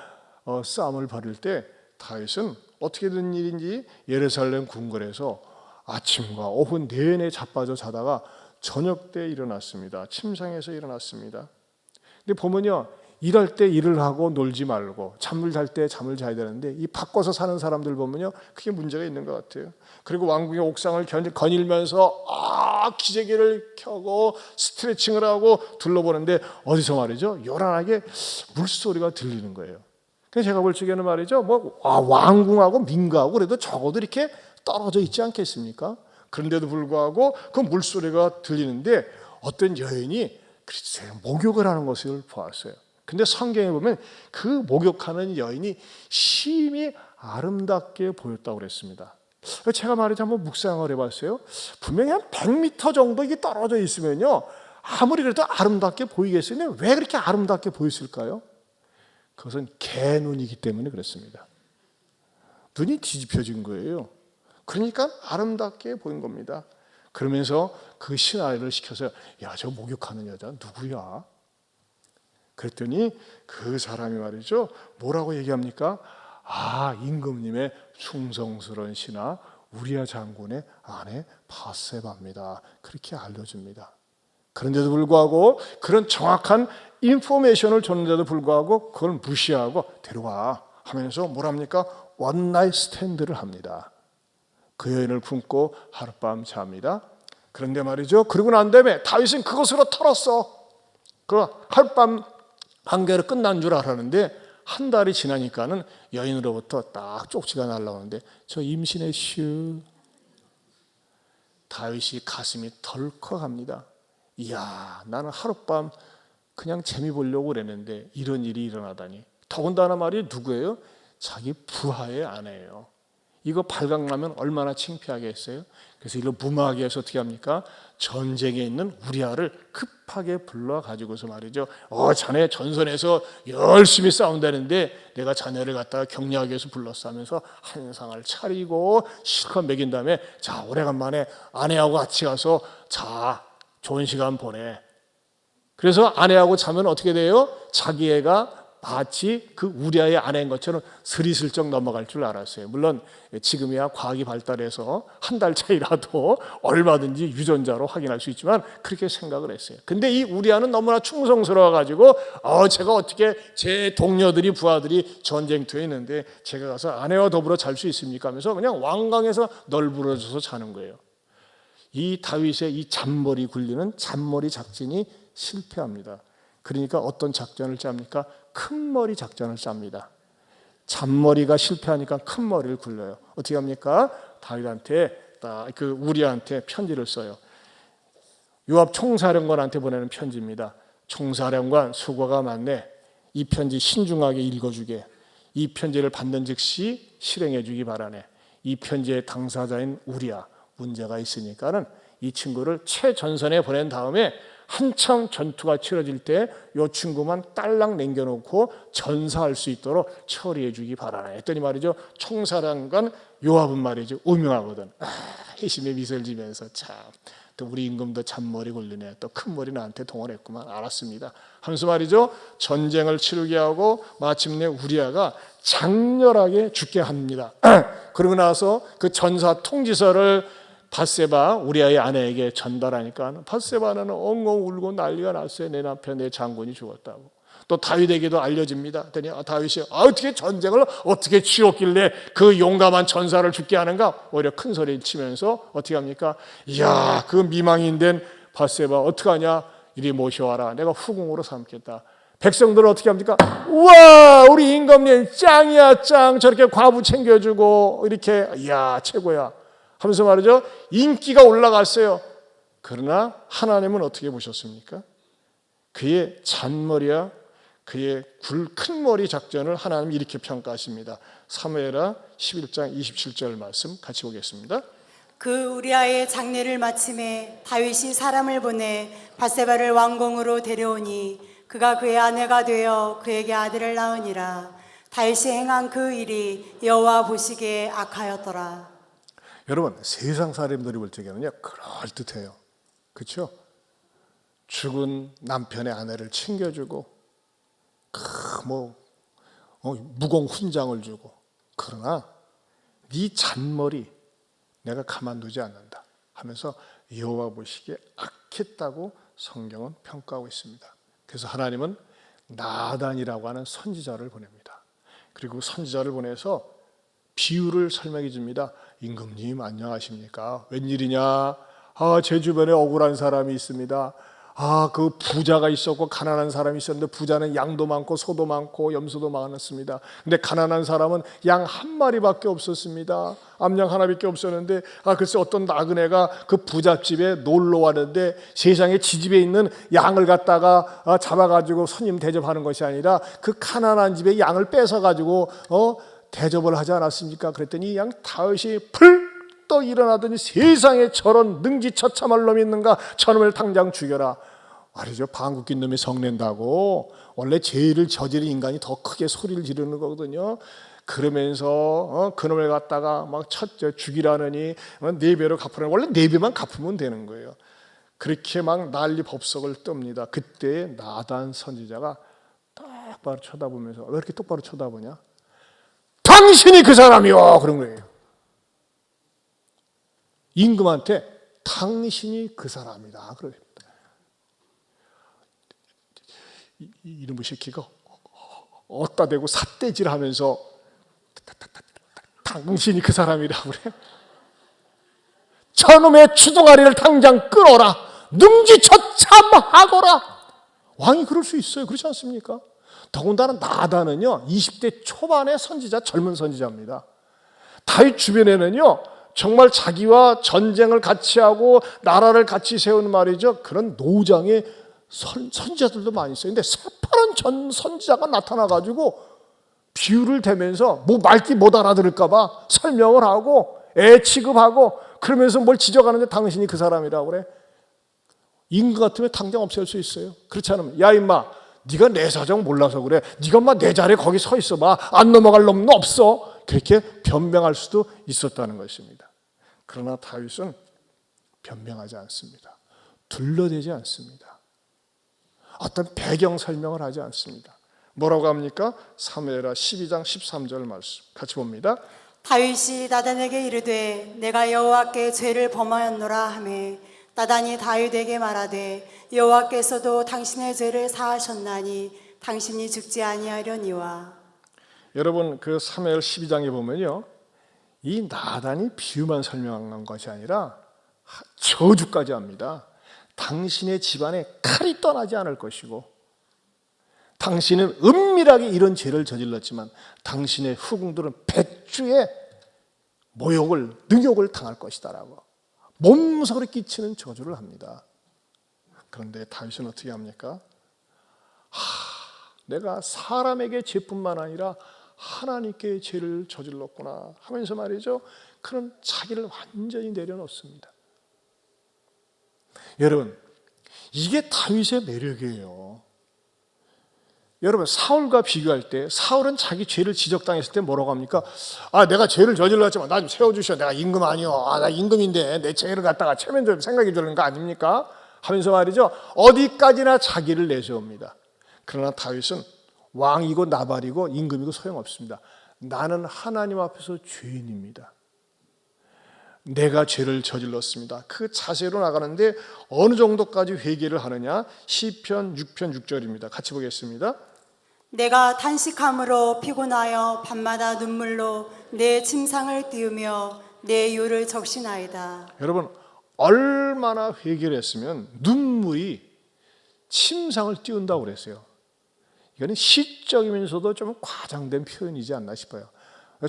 싸움을 벌일 때 다윗은 어떻게 된 일인지 예루살렘 궁궐에서 아침과 오후 내내 자빠져 자다가 저녁 때 일어났습니다. 침상에서 일어났습니다. 근데 보면요, 일할 때 일을 하고 놀지 말고 잠을 잘 때 잠을 자야 되는데 이 바꿔서 사는 사람들 보면요, 그게 문제가 있는 것 같아요. 그리고 왕궁의 옥상을 거닐면서 기저귀를 켜고 스트레칭을 하고 둘러보는데 어디서 말이죠, 요란하게 물소리가 들리는 거예요. 그래서 제가 볼 적에는 말이죠, 왕궁하고 민가하고 그래도 적어도 이렇게 떨어져 있지 않겠습니까? 그런데도 불구하고 그 물소리가 들리는데 어떤 여인이 글쎄요, 목욕을 하는 것을 보았어요. 근데 성경에 보면 그 목욕하는 여인이 심히 아름답게 보였다고 그랬습니다. 제가 말이죠, 한번 묵상을 해봤어요. 분명히 한 100m 정도 이게 떨어져 있으면요, 아무리 그래도 아름답게 보이겠어요. 왜 그렇게 아름답게 보였을까요? 그것은 개 눈이기 때문에 그렇습니다. 눈이 뒤집혀진 거예요. 그러니까 아름답게 보인 겁니다. 그러면서 그 신하를 시켜서, 야, 저 목욕하는 여자 누구야? 그랬더니 그 사람이 말이죠, 뭐라고 얘기합니까? 임금님의 충성스러운 신하 우리아 장군의 아내 바세바입니다. 그렇게 알려줍니다. 그런데도 불구하고 그런 정확한 인포메이션을 줬는데도 불구하고 그걸 무시하고 데려와 하면서 뭐랍니까? 원나잇 스탠드를 합니다. 그 여인을 품고 하룻밤 잡니다. 그런데 말이죠, 그러고 난 다음에 다윗은 그것으로 털었어. 그 하룻밤 관계로 끝난 줄 알았는데 한 달이 지나니까는 여인으로부터 딱 쪽지가 날라오는데 저 임신했슈. 다윗이 가슴이 덜컥합니다. 이야, 나는 하룻밤 그냥 재미 보려고 그랬는데 이런 일이 일어나다니. 더군다나 말이 누구예요? 자기 부하의 아내예요. 이거 발각나면 얼마나 창피하겠어요? 그래서 이걸 무마하기 위해서 어떻게 합니까? 전쟁에 있는 우리아를 급하게 불러가지고서 말이죠. 자네 전선에서 열심히 싸운다는데 내가 자네를 갖다가 격려하기 위해서 불렀어 하면서 한상을 차리고 실컷 먹인 다음에 자, 오래간만에 아내하고 같이 가서 자, 좋은 시간 보내. 그래서 아내하고 자면 어떻게 돼요? 자기 애가 마치 그 우리아의 아내인 것처럼 스리슬쩍 넘어갈 줄 알았어요. 물론 지금이야 과학이 발달해서 한 달 차이라도 얼마든지 유전자로 확인할 수 있지만 그렇게 생각을 했어요. 근데 이 우리아는 너무나 충성스러워가지고 제가 어떻게 제 동료들이 부하들이 전쟁터에 있는데 제가 가서 아내와 더불어 잘 수 있습니까? 하면서 그냥 왕강에서 널브러져서 자는 거예요. 이 다윗의 이 잔머리 굴리는 잔머리 작전이 실패합니다. 그러니까 어떤 작전을 짭니까? 큰 머리 작전을 짭니다. 잔머리가 실패하니까 큰 머리를 굴려요. 어떻게 합니까? 다윗한테 그 우리아한테 편지를 써요. 요압 총사령관한테 보내는 편지입니다. 총사령관 수고가 많네. 이 편지 신중하게 읽어주게. 이 편지를 받는 즉시 실행해 주기 바라네. 이 편지의 당사자인 우리아 문제가 있으니까는 이 친구를 최전선에 보낸 다음에 한참 전투가 치러질 때 이 친구만 딸랑 남겨놓고 전사할 수 있도록 처리해 주기 바라나 했더니 말이죠, 총사령관 요압은 말이죠 우명하거든. 회심의 미소를 지면서 참 또 우리 임금도 잔머리 굴리네, 또 큰 머리 나한테 동원했구만, 알았습니다 하면서 말이죠 전쟁을 치르게 하고 마침내 우리아가 장렬하게 죽게 합니다. 그러고 나서 그 전사 통지서를 바세바 우리아의 아내에게 전달하니까 바세바는 엉엉 울고 난리가 났어요. 내 남편 내 장군이 죽었다고. 또 다윗에게도 알려집니다. 그랬더니 다윗이 어떻게 전쟁을 어떻게 치렀길래 그 용감한 전사를 죽게 하는가? 오히려 큰 소리 치면서 어떻게 합니까? 이야, 그 미망인 된 바세바 어떡하냐? 이리 모셔와라. 내가 후궁으로 삼겠다. 백성들은 어떻게 합니까? 우와, 우리 임금님 짱이야 짱. 저렇게 과부 챙겨주고 이렇게 이야 최고야 하면서 말이죠 인기가 올라갔어요. 그러나 하나님은 어떻게 보셨습니까? 그의 잔머리와 그의 큰 머리 작전을 하나님이 이렇게 평가하십니다. 사무엘하 11장 27절 말씀 같이 보겠습니다. 그 우리아의 장례를 마침에 다윗이 사람을 보내 바세바를 왕궁으로 데려오니 그가 그의 아내가 되어 그에게 아들을 낳으니라. 다윗이 행한 그 일이 여호와 보시기에 악하였더라. 여러분, 세상 사람들이 볼 적에는요 그럴듯해요. 그렇죠? 죽은 남편의 아내를 챙겨주고 무공 훈장을 주고, 그러나 네 잔머리 내가 가만두지 않는다 하면서 여호와 보시기에 악했다고 성경은 평가하고 있습니다. 그래서 하나님은 나단이라고 하는 선지자를 보냅니다. 그리고 선지자를 보내서 비유를 설명해 줍니다. 임금님 안녕하십니까? 웬일이냐? 제 주변에 억울한 사람이 있습니다. 그 부자가 있었고 가난한 사람이 있었는데 부자는 양도 많고 소도 많고 염소도 많았습니다. 근데 가난한 사람은 양 한 마리밖에 없었습니다. 암양 하나밖에 없었는데 글쎄 어떤 나그네가 그 부잣집에 놀러 왔는데 세상에 지집에 있는 양을 갖다가 잡아가지고 손님 대접하는 것이 아니라 그 가난한 집에 양을 뺏어가지고 대접을 하지 않았습니까? 그랬더니 양 다윗이 풀떡 일어나더니 세상에 저런 능지처참할 놈이 있는가? 저놈을 당장 죽여라. 말이죠. 방귀 낀 놈이 성낸다고. 원래 죄를 저지른 인간이 더 크게 소리를 지르는 거거든요. 그러면서 그놈을 갖다가 막 죽이라느니 4배로 갚으라니, 원래 4배만 갚으면 되는 거예요. 그렇게 막 난리 법석을 뜹니다. 그때 나단 선지자가 똑바로 쳐다보면서, 왜 이렇게 똑바로 쳐다보냐? 당신이 그 사람이요! 그런 거예요. 임금한테 당신이 그 사람이다 그래요. 이놈의 새끼가 어따 대고 삿대질하면서 당신이 그 사람이라고 그래. 저놈의 주둥아리를 당장 끌어라. 능지처참하거라. 왕이 그럴 수 있어요. 그렇지 않습니까? 더군다나 나단은요 20대 초반의 선지자, 젊은 선지자입니다. 다윗 주변에는요 정말 자기와 전쟁을 같이 하고 나라를 같이 세우는 말이죠 그런 노장의 선지자들도 많이 있어요. 근데 새파란 전 선지자가 나타나가지고 비유를 대면서 뭐 말귀 못 알아들을까봐 설명을 하고 애 취급하고 그러면서 뭘 지적하는데 당신이 그 사람이라고 그래. 임금 같으면 당장 없앨 수 있어요. 그렇지 않으면 야 임마 네가 내 사정 몰라서 그래. 네가 막 내 자리에 거기 서 있어봐. 안 넘어갈 놈은 없어. 그렇게 변명할 수도 있었다는 것입니다. 그러나 다윗은 변명하지 않습니다. 둘러대지 않습니다. 어떤 배경 설명을 하지 않습니다. 뭐라고 합니까? 사무엘하 12장 13절 말씀 같이 봅니다. 다윗이 나단에게 이르되 내가 여호와께 죄를 범하였노라 하매 나단이 다윗에게 말하되 여호와께서도 당신의 죄를 사하셨나니 당신이 죽지 아니하려니와. 여러분 그 사무엘 12장에 보면요 이 나단이 비유만 설명한 것이 아니라 저주까지 합니다. 당신의 집안에 칼이 떠나지 않을 것이고 당신은 은밀하게 이런 죄를 저질렀지만 당신의 후궁들은 백주의 모욕을, 능욕을 당할 것이다라고 몸속에 끼치는 저주를 합니다. 그런데 다윗은 어떻게 합니까? 내가 사람에게 죄뿐만 아니라 하나님께 죄를 저질렀구나 하면서 말이죠 그런 자기를 완전히 내려놓습니다. 여러분 이게 다윗의 매력이에요. 여러분 사울과 비교할 때 사울은 자기 죄를 지적당했을 때 뭐라고 합니까? 내가 죄를 저질렀지만 나 좀 세워주셔. 내가 임금 아니요. 나 임금인데 내 죄를 갖다가 체면적으로 생각해 주는 거 아닙니까? 하면서 말이죠 어디까지나 자기를 내세웁니다. 그러나 다윗은 왕이고 나발이고 임금이고 소용없습니다. 나는 하나님 앞에서 죄인입니다. 내가 죄를 저질렀습니다. 그 자세로 나가는데 어느 정도까지 회개를 하느냐? 시편 6편 6절입니다. 같이 보겠습니다. 내가 탄식함으로 피곤하여 밤마다 눈물로 내 침상을 띄우며 내 이유를 적시나이다. 여러분 얼마나 회개를 했으면 눈물이 침상을 띄운다고 그랬어요. 이거는 시적이면서도 좀 과장된 표현이지 않나 싶어요.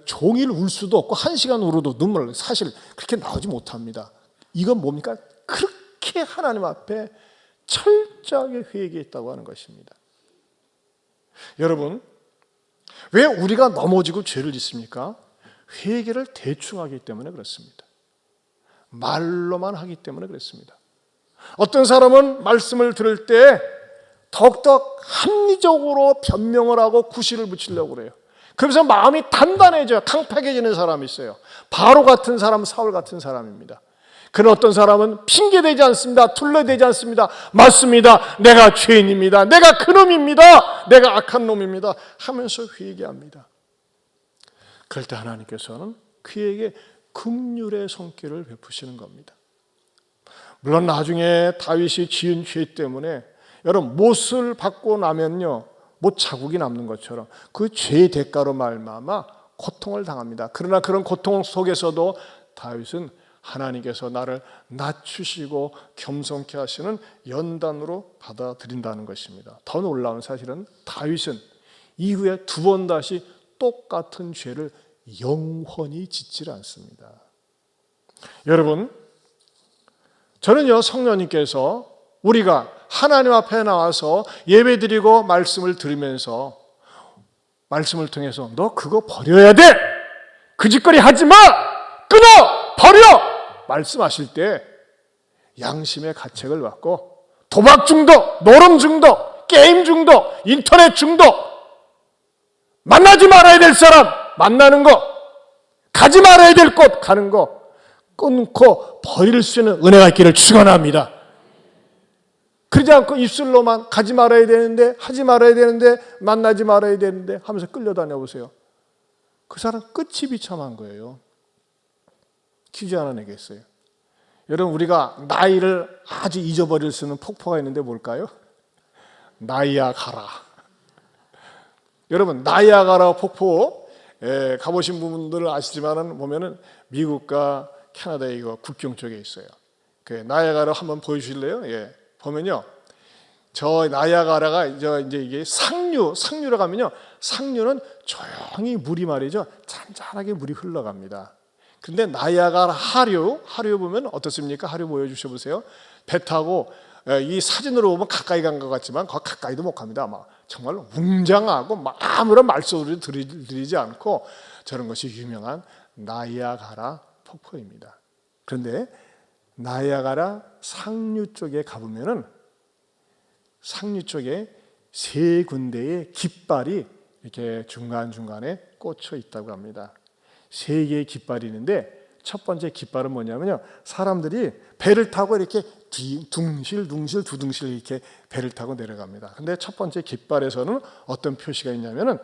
종일 울 수도 없고 1시간 울어도 눈물 사실 그렇게 나오지 못합니다. 이건 뭡니까? 그렇게 하나님 앞에 철저하게 회개했다고 하는 것입니다. 여러분 왜 우리가 넘어지고 죄를 짓습니까? 회개를 대충 하기 때문에 그렇습니다. 말로만 하기 때문에 그렇습니다. 어떤 사람은 말씀을 들을 때 더욱더 합리적으로 변명을 하고 구실을 붙이려고 그래요. 그래서 마음이 단단해져요. 강팍해지는 사람이 있어요. 바로 같은 사람, 사울 같은 사람입니다. 그런 어떤 사람은 핑계대지 않습니다. 둘러대지 않습니다. 맞습니다. 내가 죄인입니다. 내가 그놈입니다. 내가 악한 놈입니다. 하면서 회개합니다. 그럴 때 하나님께서는 그에게 긍휼의 손길을 베푸시는 겁니다. 물론 나중에 다윗이 지은 죄 때문에 여러분 못을 받고 나면요 못 자국이 남는 것처럼 그 죄의 대가로 말미암아 고통을 당합니다. 그러나 그런 고통 속에서도 다윗은 하나님께서 나를 낮추시고 겸손케 하시는 연단으로 받아들인다는 것입니다. 더 놀라운 사실은 다윗은 이후에 2번 다시 똑같은 죄를 영원히 짓질 않습니다. 여러분 저는요 성령님께서 우리가 하나님 앞에 나와서 예배드리고 말씀을 들으면서 말씀을 통해서 너 그거 버려야 돼! 그 짓거리 하지 마! 끊어! 버려! 말씀하실 때 양심의 가책을 받고 도박 중독, 노름 중독, 게임 중독, 인터넷 중독 만나지 말아야 될 사람 만나는 거 가지 말아야 될 곳 가는 거 끊고 버릴 수 있는 은혜가 있기를 축원합니다. 그러지 않고 입술로만 가지 말아야 되는데 하지 말아야 되는데 만나지 말아야 되는데 하면서 끌려다녀 보세요. 그 사람 끝이 비참한 거예요. 퀴즈 하나 내겠어요. 여러분, 우리가 나이를 아주 잊어버릴 수 있는 폭포가 있는데 뭘까요? 나이아가라. 여러분, 나이아가라 폭포 가보신 분들은 아시지만은 보면은 미국과 캐나다의 이거 국경 쪽에 있어요. 그 나이아가라 한번 보여주실래요? 예, 보면요, 저 나이아가라가 이제 이게 상류로 가면요, 상류는 조용히 물이 말이죠, 잔잔하게 물이 흘러갑니다. 그런데 나이아가라 하류 보면 어떻습니까? 하류 보여주셔 보세요. 배 타고 이 사진으로 보면 가까이 간 것 같지만 거기 가까이도 못 갑니다. 막 정말 웅장하고 아무런 말소리도 들리지 않고 저런 것이 유명한 나이아가라 폭포입니다. 그런데 나이아가라 상류 쪽에 가보면은 상류 쪽에 세 군데의 깃발이 이렇게 중간중간에 꽂혀 있다고 합니다. 세 개의 깃발이 있는데 첫 번째 깃발은 뭐냐면요, 사람들이 배를 타고 이렇게 두둥실 이렇게 배를 타고 내려갑니다. 근데 첫 번째 깃발에서는 어떤 표시가 있냐면은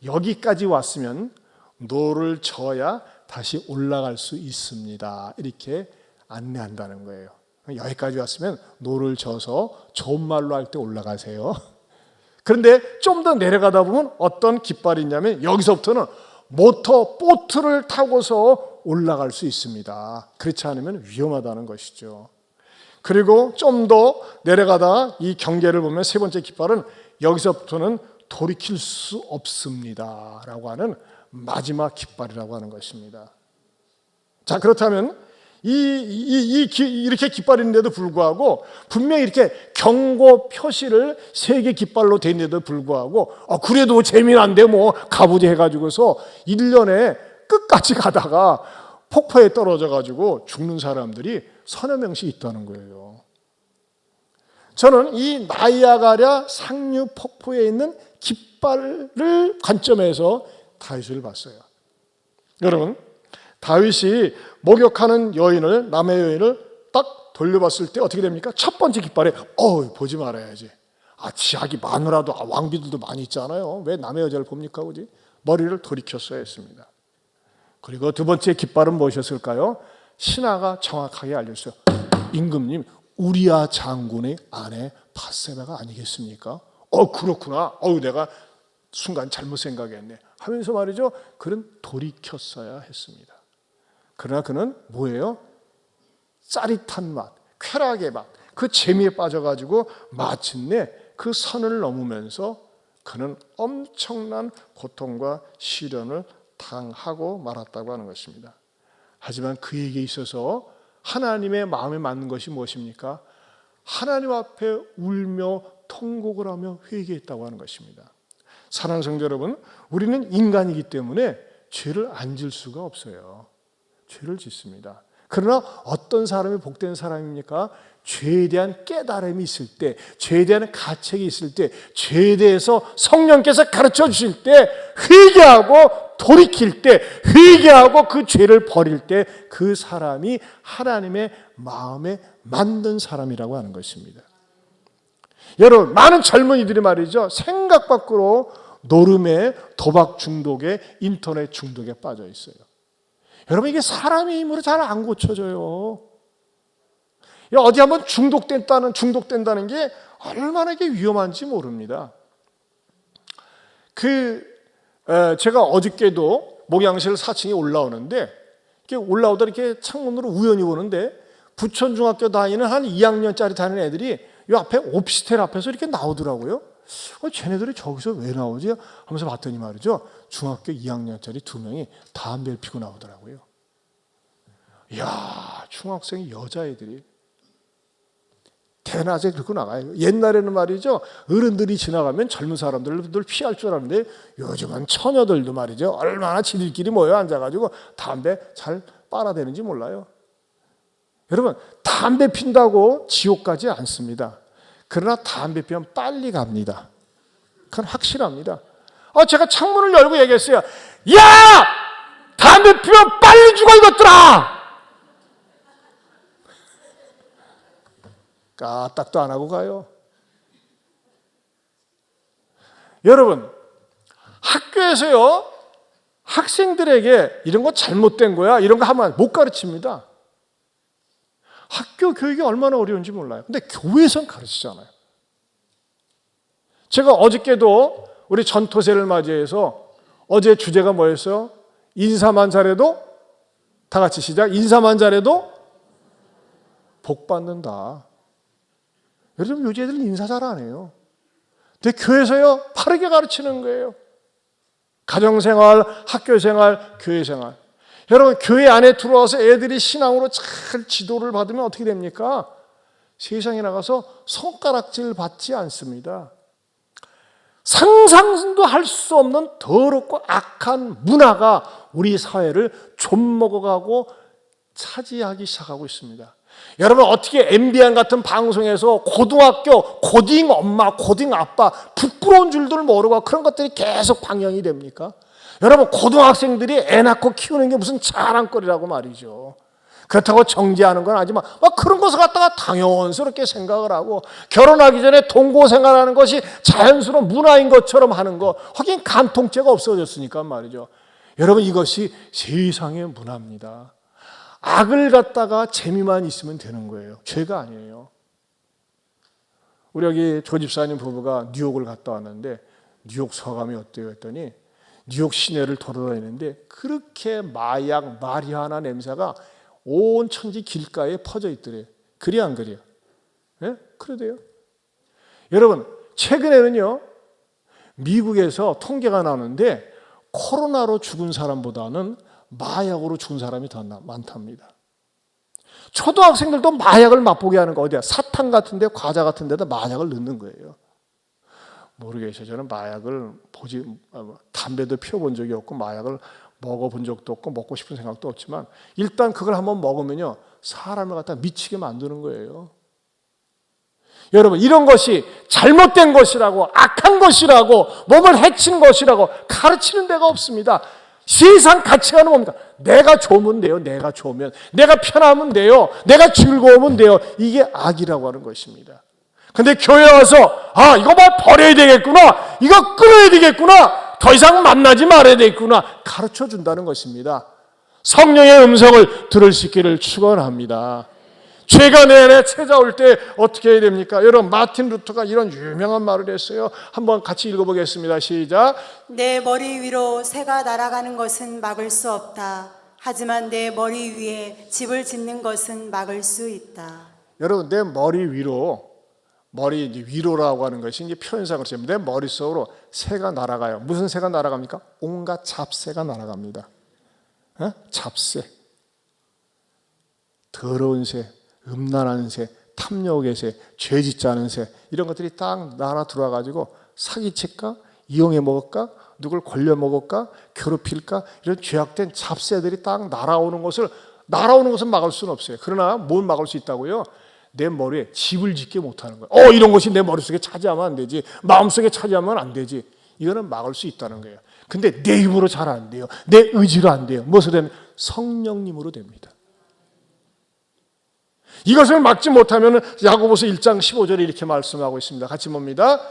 여기까지 왔으면 노를 저어야 다시 올라갈 수 있습니다, 이렇게 안내한다는 거예요. 여기까지 왔으면 노를 저어서 좋은 말로 할 때 올라가세요. 그런데 좀 더 내려가다 보면 어떤 깃발이 있냐면 여기서부터는 모터 보트를 타고서 올라갈 수 있습니다. 그렇지 않으면 위험하다는 것이죠. 그리고 좀 더 내려가다 이 경계를 보면 세 번째 깃발은 여기서부터는 돌이킬 수 없습니다 라고 하는 마지막 깃발이라고 하는 것입니다. 자, 그렇다면 이렇게 깃발이 있는데도 불구하고 분명히 이렇게 경고 표시를 세 개 깃발로 돼 있는데도 불구하고 그래도 재미난데 뭐 가보지 해가지고서 1년에 끝까지 가다가 폭포에 떨어져 가지고 죽는 사람들이 서너 명씩 있다는 거예요. 저는 이 나이아가라 상류 폭포에 있는 깃발을 관점에서 다윗을 봤어요. 여러분, 다윗이 목욕하는 여인을, 남의 여인을 딱 돌려봤을 때 어떻게 됩니까? 첫 번째 깃발에 보지 말아야지. 지하기 마누라도 왕비들도 많이 있잖아요. 왜 남의 여자를 봅니까? 그지? 머리를 돌이켰어야 했습니다. 그리고 두 번째 깃발은 무엇이었을까요? 신하가 정확하게 알렸어요. 임금님, 우리야 장군의 아내 밧세바가 아니겠습니까? 그렇구나. 내가 순간 잘못 생각했네 하면서 말이죠, 그는 돌이켰어야 했습니다. 그러나 그는 뭐예요? 짜릿한 맛, 쾌락의 맛, 그 재미에 빠져가지고 마침내 그 선을 넘으면서 그는 엄청난 고통과 시련을 당하고 말았다고 하는 것입니다. 하지만 그에게 있어서 하나님의 마음에 맞는 것이 무엇입니까? 하나님 앞에 울며 통곡을 하며 회개했다고 하는 것입니다. 사랑하는 성도 여러분, 우리는 인간이기 때문에 죄를 안 질 수가 없어요. 죄를 짓습니다. 그러나 어떤 사람이 복된 사람입니까? 죄에 대한 깨달음이 있을 때, 죄에 대한 가책이 있을 때, 죄에 대해서 성령께서 가르쳐 주실 때, 회개하고 돌이킬 때, 회개하고 그 죄를 버릴 때 그 사람이 하나님의 마음에 맞는 사람이라고 하는 것입니다. 여러분, 많은 젊은이들이 말이죠, 생각 밖으로 노름에, 도박 중독에, 인터넷 중독에 빠져 있어요. 여러분, 이게 사람의 힘으로 잘 안 고쳐져요. 어디 한번 중독된다는 게 얼마나 이게 위험한지 모릅니다. 제가 어저께도 목양실 4층에 올라오는데, 이렇게 올라오다 이렇게 창문으로 우연히 보는데, 부천중학교 다니는 한 2학년짜리 다니는 애들이 이 앞에 오피스텔 앞에서 이렇게 나오더라고요. 쟤네들이 저기서 왜 나오지? 하면서 봤더니 말이죠, 중학교 2학년짜리 2명이 담배를 피고 나오더라고요. 이야, 중학생이 여자애들이 대낮에 그렇게 나가요. 옛날에는 말이죠, 어른들이 지나가면 젊은 사람들을 피할 줄 알았는데 요즘은 처녀들도 말이죠, 얼마나 지들끼리 모여 앉아가지고 담배 잘 빨아대는지 몰라요. 여러분, 담배 핀다고 지옥 가지 않습니다. 그러나 담배 피면 빨리 갑니다. 그건 확실합니다. 제가 창문을 열고 얘기했어요. 야! 담배 피면 빨리 죽어, 이것들아! 까딱도 안 하고 가요. 여러분, 학교에서요, 학생들에게 이런 거 잘못된 거야, 이런 거 하면 못 가르칩니다. 학교 교육이 얼마나 어려운지 몰라요. 근데 교회에선 가르치잖아요. 제가 어저께도 우리 전토세를 맞이해서 어제 주제가 뭐였어요? 인사만 잘해도 다 같이 시작. 인사만 잘해도 복 받는다. 요즘 요새들 인사 잘 안 해요. 근데 교회에서요 바르게 가르치는 거예요. 가정생활, 학교생활, 교회생활. 여러분 교회 안에 들어와서 애들이 신앙으로 잘 지도를 받으면 어떻게 됩니까? 세상에 나가서 손가락질 받지 않습니다. 상상도 할 수 없는 더럽고 악한 문화가 우리 사회를 좀먹어가고 차지하기 시작하고 있습니다. 여러분 어떻게 MBN 같은 방송에서 고등학교 고딩 엄마 고딩 아빠 부끄러운 줄들 모르고 그런 것들이 계속 방영이 됩니까? 여러분 고등학생들이 애 낳고 키우는 게 무슨 자랑거리라고 말이죠. 그렇다고 정죄하는 건 아니지만 그런 것을 갖다가 당연스럽게 생각을 하고 결혼하기 전에 동거생활하는 것이 자연스러운 문화인 것처럼 하는 거 하긴 간통죄가 없어졌으니까 말이죠. 여러분 이것이 세상의 문화입니다. 악을 갖다가 재미만 있으면 되는 거예요. 죄가 아니에요. 우리 여기 조 집사님 부부가 뉴욕을 갔다 왔는데 뉴욕 소감이 어때요? 했더니 뉴욕 시내를 돌아다니는데 그렇게 마약 마리화나 냄새가 온 천지 길가에 퍼져 있더래요. 그리 안 그래요? 예? 그러대요. 여러분 최근에는요 미국에서 통계가 나오는데 코로나로 죽은 사람보다는 마약으로 죽은 사람이 더 많답니다. 초등학생들도 마약을 맛보게 하는 거 어디야? 사탕 같은 데 과자 같은 데다 마약을 넣는 거예요. 모르겠어요. 저는 마약을 담배도 피워본 적이 없고 마약을 먹어본 적도 없고 먹고 싶은 생각도 없지만 일단 그걸 한번 먹으면요 사람을 갖다 미치게 만드는 거예요. 여러분 이런 것이 잘못된 것이라고 악한 것이라고 몸을 해치는 것이라고 가르치는 데가 없습니다. 세상 가치관은 뭡니까? 내가 좋으면 돼요. 내가 좋으면 내가 편하면 돼요. 내가 즐거우면 돼요. 이게 악이라고 하는 것입니다. 근데 교회 와서 이거 버려야 되겠구나. 이거 끊어야 되겠구나. 더 이상 만나지 말아야 되겠구나. 가르쳐 준다는 것입니다. 성령의 음성을 들을 수 있기를 축원합니다. 죄가 내 안에 찾아올 때 어떻게 해야 됩니까? 여러분 마틴 루터가 이런 유명한 말을 했어요. 한번 같이 읽어보겠습니다. 시작. 내 머리 위로 새가 날아가는 것은 막을 수 없다. 하지만 내 머리 위에 집을 짓는 것은 막을 수 있다. 여러분 내 머리 위로라고 하는 것이 이제 표현상으로 내 머릿속으로 새가 날아가요. 무슨 새가 날아갑니까? 온갖 잡새가 날아갑니다. 잡새, 더러운 새, 음란한 새, 탐욕의 새, 죄짓지 않은 새 이런 것들이 딱 날아 들어와가지고 사기칠까? 이용해 먹을까? 누굴 걸려 먹을까? 괴롭힐까? 이런 죄악된 잡새들이 딱 날아오는 것은 막을 수는 없어요. 그러나 뭘 막을 수 있다고요? 내 머리에 집을 짓게 못하는 거예요. 이런 것이 내 머릿속에 차지하면 안 되지. 마음속에 차지하면 안 되지. 이거는 막을 수 있다는 거예요. 근데 내 힘으로 잘 안 돼요. 내 의지로 안 돼요. 무엇으로 되면 성령님으로 됩니다. 이것을 막지 못하면 야고보서 1장 15절에 이렇게 말씀하고 있습니다. 같이 봅니다.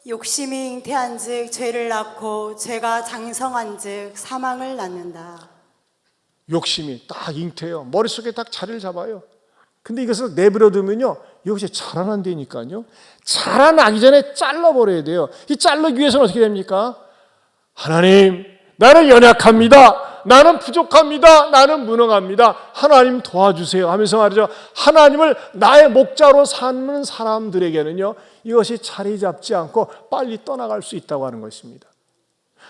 욕심이 잉태한즉 죄를 낳고 죄가 장성한즉 사망을 낳는다. 욕심이 딱 잉태해요. 머릿속에 딱 자리를 잡아요. 근데 이것을 내버려두면요 이것이 자라난다니까요. 자라나기 전에 잘라버려야 돼요. 이 자르기 위해서는 어떻게 됩니까? 하나님 나는 연약합니다. 나는 부족합니다. 나는 무능합니다. 하나님 도와주세요 하면서 말이죠. 하나님을 나의 목자로 삼는 사람들에게는요 이것이 자리 잡지 않고 빨리 떠나갈 수 있다고 하는 것입니다.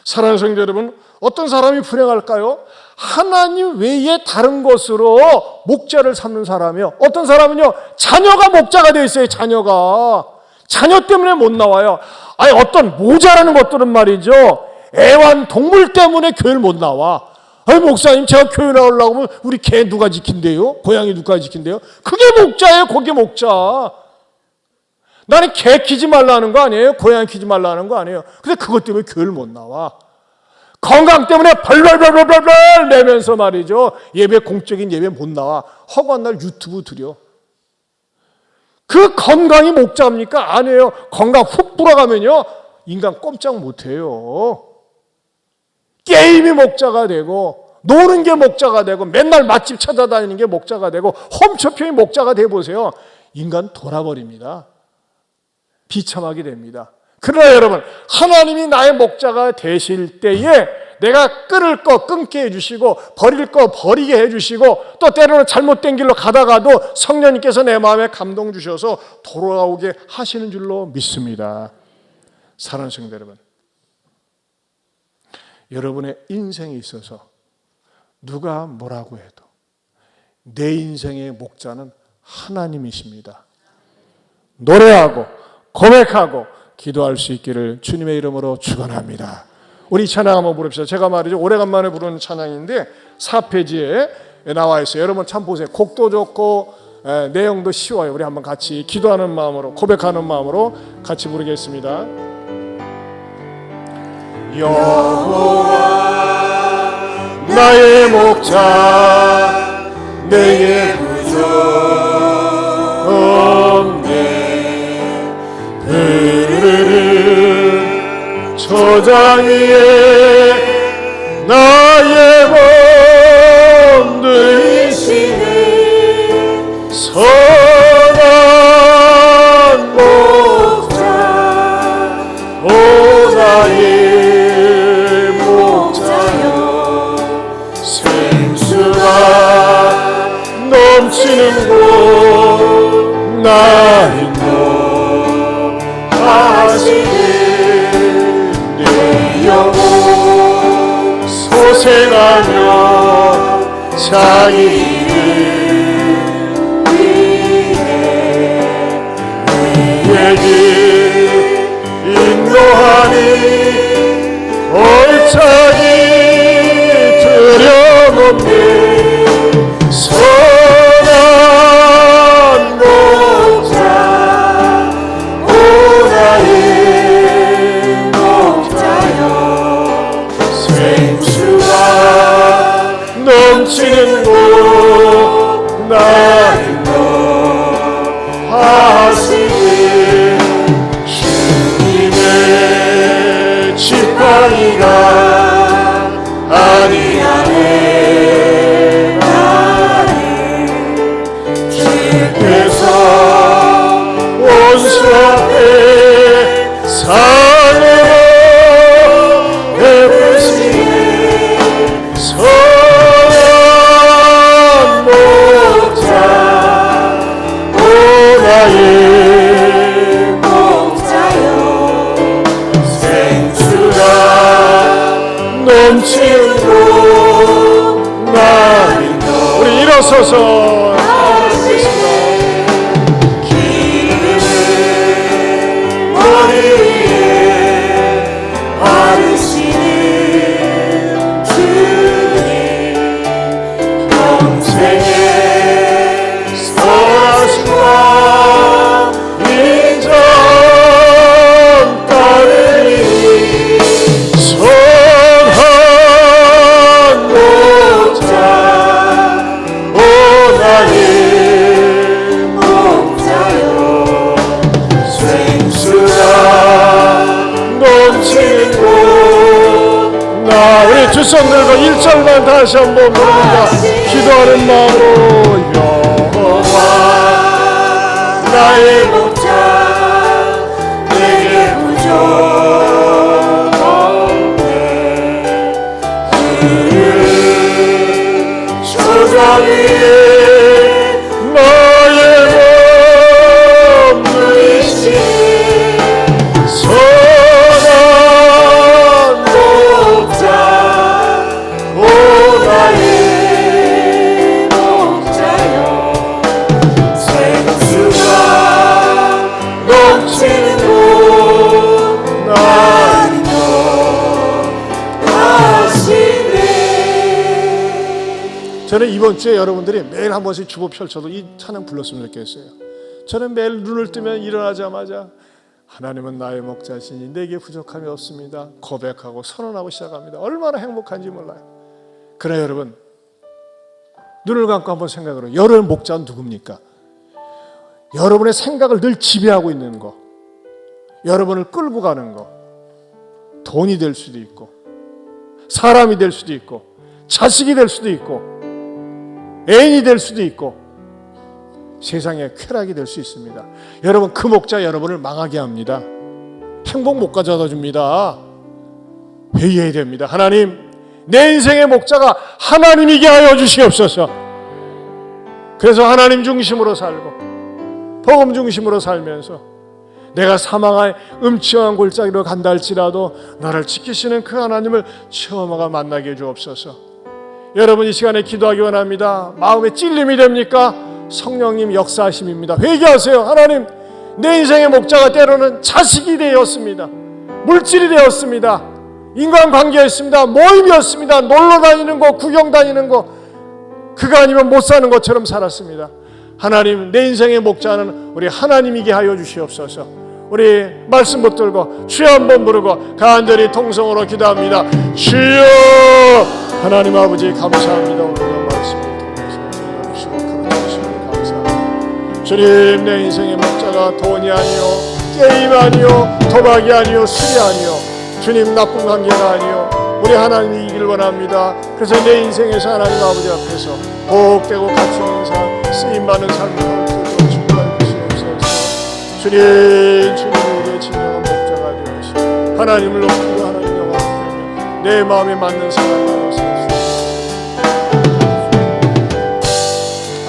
사랑하는 성도 여러분, 어떤 사람이 불행할까요? 하나님 외에 다른 것으로 목자를 삼는 사람이요. 어떤 사람은요 자녀가 목자가 되어 있어요. 자녀 때문에 못 나와요. 어떤 모자라는 것들은 말이죠 애완동물 때문에 교회를 못 나와. 목사님 제가 교회 나오려고 하면 우리 개 누가 지킨대요? 고양이 누가 지킨대요? 그게 목자예요. 그게 목자. 나는 개 키지 말라는 거 아니에요? 고양이 키지 말라는 거 아니에요? 근데 그것 때문에 교회를 못 나와. 건강 때문에 벌벌벌벌벌 내면서 말이죠 예배 공적인 예배 못 나와. 허구한 날 유튜브 들여. 그 건강이 목자입니까? 아니에요. 건강 훅 불어가면요 인간 꼼짝 못해요. 게임이 목자가 되고 노는 게 목자가 되고 맨날 맛집 찾아다니는 게 목자가 되고 홈쇼핑이 목자가 돼보세요. 인간 돌아버립니다. 비참하게 됩니다. 그러나 여러분, 하나님이 나의 목자가 되실 때에 내가 끊을 거 끊게 해주시고 버릴 거 버리게 해주시고 또 때로는 잘못된 길로 가다가도 성령님께서 내 마음에 감동 주셔서 돌아오게 하시는 줄로 믿습니다. 사랑하는 성도 여러분, 여러분의 인생에 있어서 누가 뭐라고 해도 내 인생의 목자는 하나님이십니다. 노래하고 고백하고 기도할 수 있기를 주님의 이름으로 축원합니다. 우리 찬양 한번 부릅시다. 제가 말이죠, 오래간만에 부르는 찬양인데 4페이지에 나와 있어요. 여러분 참 보세요. 곡도 좋고 내용도 쉬워요. 우리 한번 같이 기도하는 마음으로, 고백하는 마음으로 같이 부르겠습니다. 여호와 나의 목자, 내게 부족 없네. 그를 저장 위에 나의 몸 들이시네. 선한 목자, 오 나의 목자여, 생수가 넘치는 곳 나 인도하시네. 내 영혼 소생하며 자기 이름 위해 우리의 길 인도하니 얼차기 두려움없네. 선한 목자, 오 나의 목자여, 생수가 넘치는 곳 나 인도하시네. 주님의 지팡이가 아니하네. 나를 주께서 원수 앞에 상으로 베푸시네. 선한 목자, 오 나의 목자여, 생수가 넘치는 곳 나 인도. 우리 일어서서 하겠습니다. 기름을 머리 위에 바르시는 주님, 평생의 선하심과 인정 따르니. 선한 목자, 오 나의 목자여, 생수가 넘치는 곳 나. 우리 두 손 들고 1절만 다시 한번 부릅니다. 기도하는 마음으로. 여호와 나의 목자, 내게 부족 없네. 그를 저장 위에 나의 몸 누이시네. 선한 목자, 오 나의 목자여, 생수가 넘치는 곳 나 인도하시네. 저는 이번 주에 여러분들이 매일 한 번씩 주보 펼쳐도 이 찬양 불렀으면 좋겠어요. 저는 매일 눈을 뜨면 일어나자마자 하나님은 나의 목자시니 내게 부족함이 없습니다 고백하고 선언하고 시작합니다. 얼마나 행복한지 몰라요. 그래 여러분, 눈을 감고 한번 생각을 해요. 여러분의 목자는 누굽니까? 여러분의 생각을 늘 지배하고 있는 거, 여러분을 끌고 가는 거, 돈이 될 수도 있고 사람이 될 수도 있고 자식이 될 수도 있고 애인이 될 수도 있고 세상의 쾌락이 될 수 있습니다. 여러분, 그 목자 여러분을 망하게 합니다. 행복 못 가져다 줍니다. 회개해야 됩니다. 하나님, 내 인생의 목자가 하나님이게 하여 주시옵소서. 그래서 하나님 중심으로 살고 복음 중심으로 살면서 내가 사망의 음침한 골짜기로 간다 할지라도 나를 지키시는 그 하나님을 체험하고 만나게 해 주옵소서. 여러분, 이 시간에 기도하기 원합니다. 마음에 찔림이 됩니까? 성령님 역사하심입니다. 회개하세요. 하나님, 내 인생의 목자가 때로는 자식이 되었습니다. 물질이 되었습니다. 인간관계였습니다. 모임이었습니다. 놀러 다니는 거, 구경 다니는 거, 그거 아니면 못 사는 것처럼 살았습니다. 하나님, 내 인생의 목자는 우리 하나님이게 하여 주시옵소서. 우리 말씀 붙들고 주여 한번 부르고 간절히 통성으로 기도합니다. 주여! 하나님 아버지 감사합니다. 오늘 말씀을 통해서 주시고 가르쳐주시고 감사합니다. 주님, 내 인생의 목자가 돈이 아니요 게임 아니요 도박이 아니요 술이 아니요 주님 나쁜 관계가 아니요 우리 하나님이 이기를 원합니다. 그래서 내 인생에서 하나님 아버지 앞에서 복되고 가치 있는 삶, 쓰임받는 삶을 거두고 축복해 주시옵소서. 주님이 우리의 진정한 목자가 되시고 하나님을 높이고 하나님 영광을 내 마음에 맞는 사랑으로 살 수 있습니다.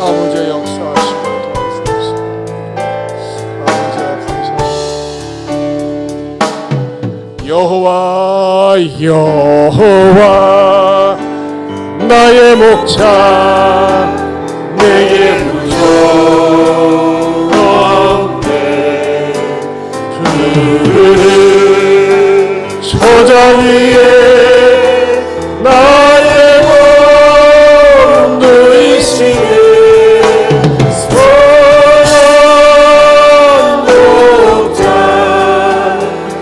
아버지의 역사하시고 도와주옵소서. 아버지와 감사합니다. 여호와 여호와 나의 목자 내게 무정없네. 푸른 초장 위에 나의 몸 누이시네. 선한 목자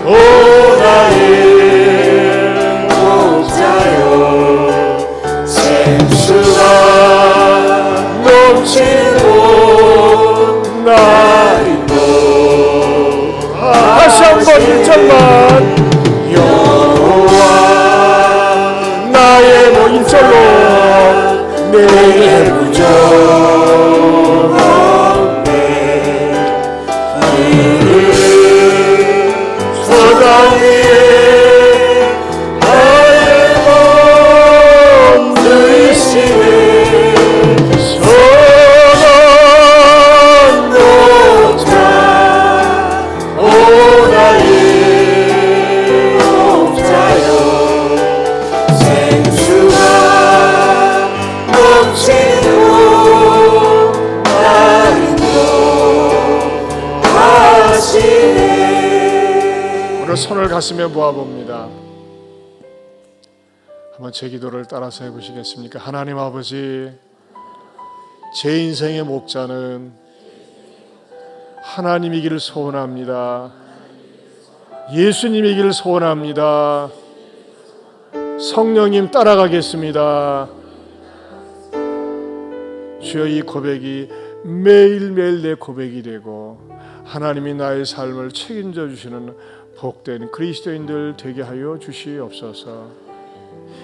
오 나의 목자여 생수가 넘치고 나이도 다시 한번 1절만 여호와 나의 뭐 1절로 내게 무정없네. 소당 위에 나의 몸 누이시네. 선한 목자 오 나의 목자여 생수가 넘치고 나를 인도하시네. 오늘 손을 가슴에 모아봅니다. 한번 제 기도를 따라서 해보시겠습니까? 하나님 아버지, 제 인생의 목자는 하나님이기를 소원합니다. 예수님이기를 소원합니다. 성령님 따라가겠습니다. 주여, 이 고백이 매일매일 내 고백이 되고 하나님이 나의 삶을 책임져 주시는 복된 그리스도인들 되게 하여 주시옵소서.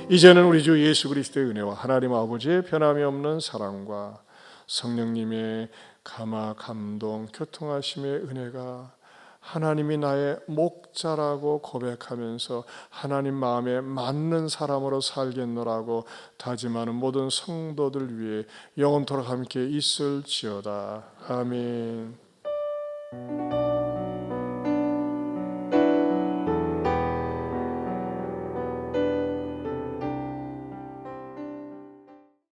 이제는 우리 주 예수 그리스도의 은혜와 하나님 아버지의 변함이 없는 사랑과 성령님의 감화, 감동, 교통하심의 은혜가 하나님이 나의 목자라고 고백하면서 하나님 마음에 맞는 사람으로 살겠노라고 다짐하는 모든 성도들 위해 영원토록 함께 있을지어다. 아멘.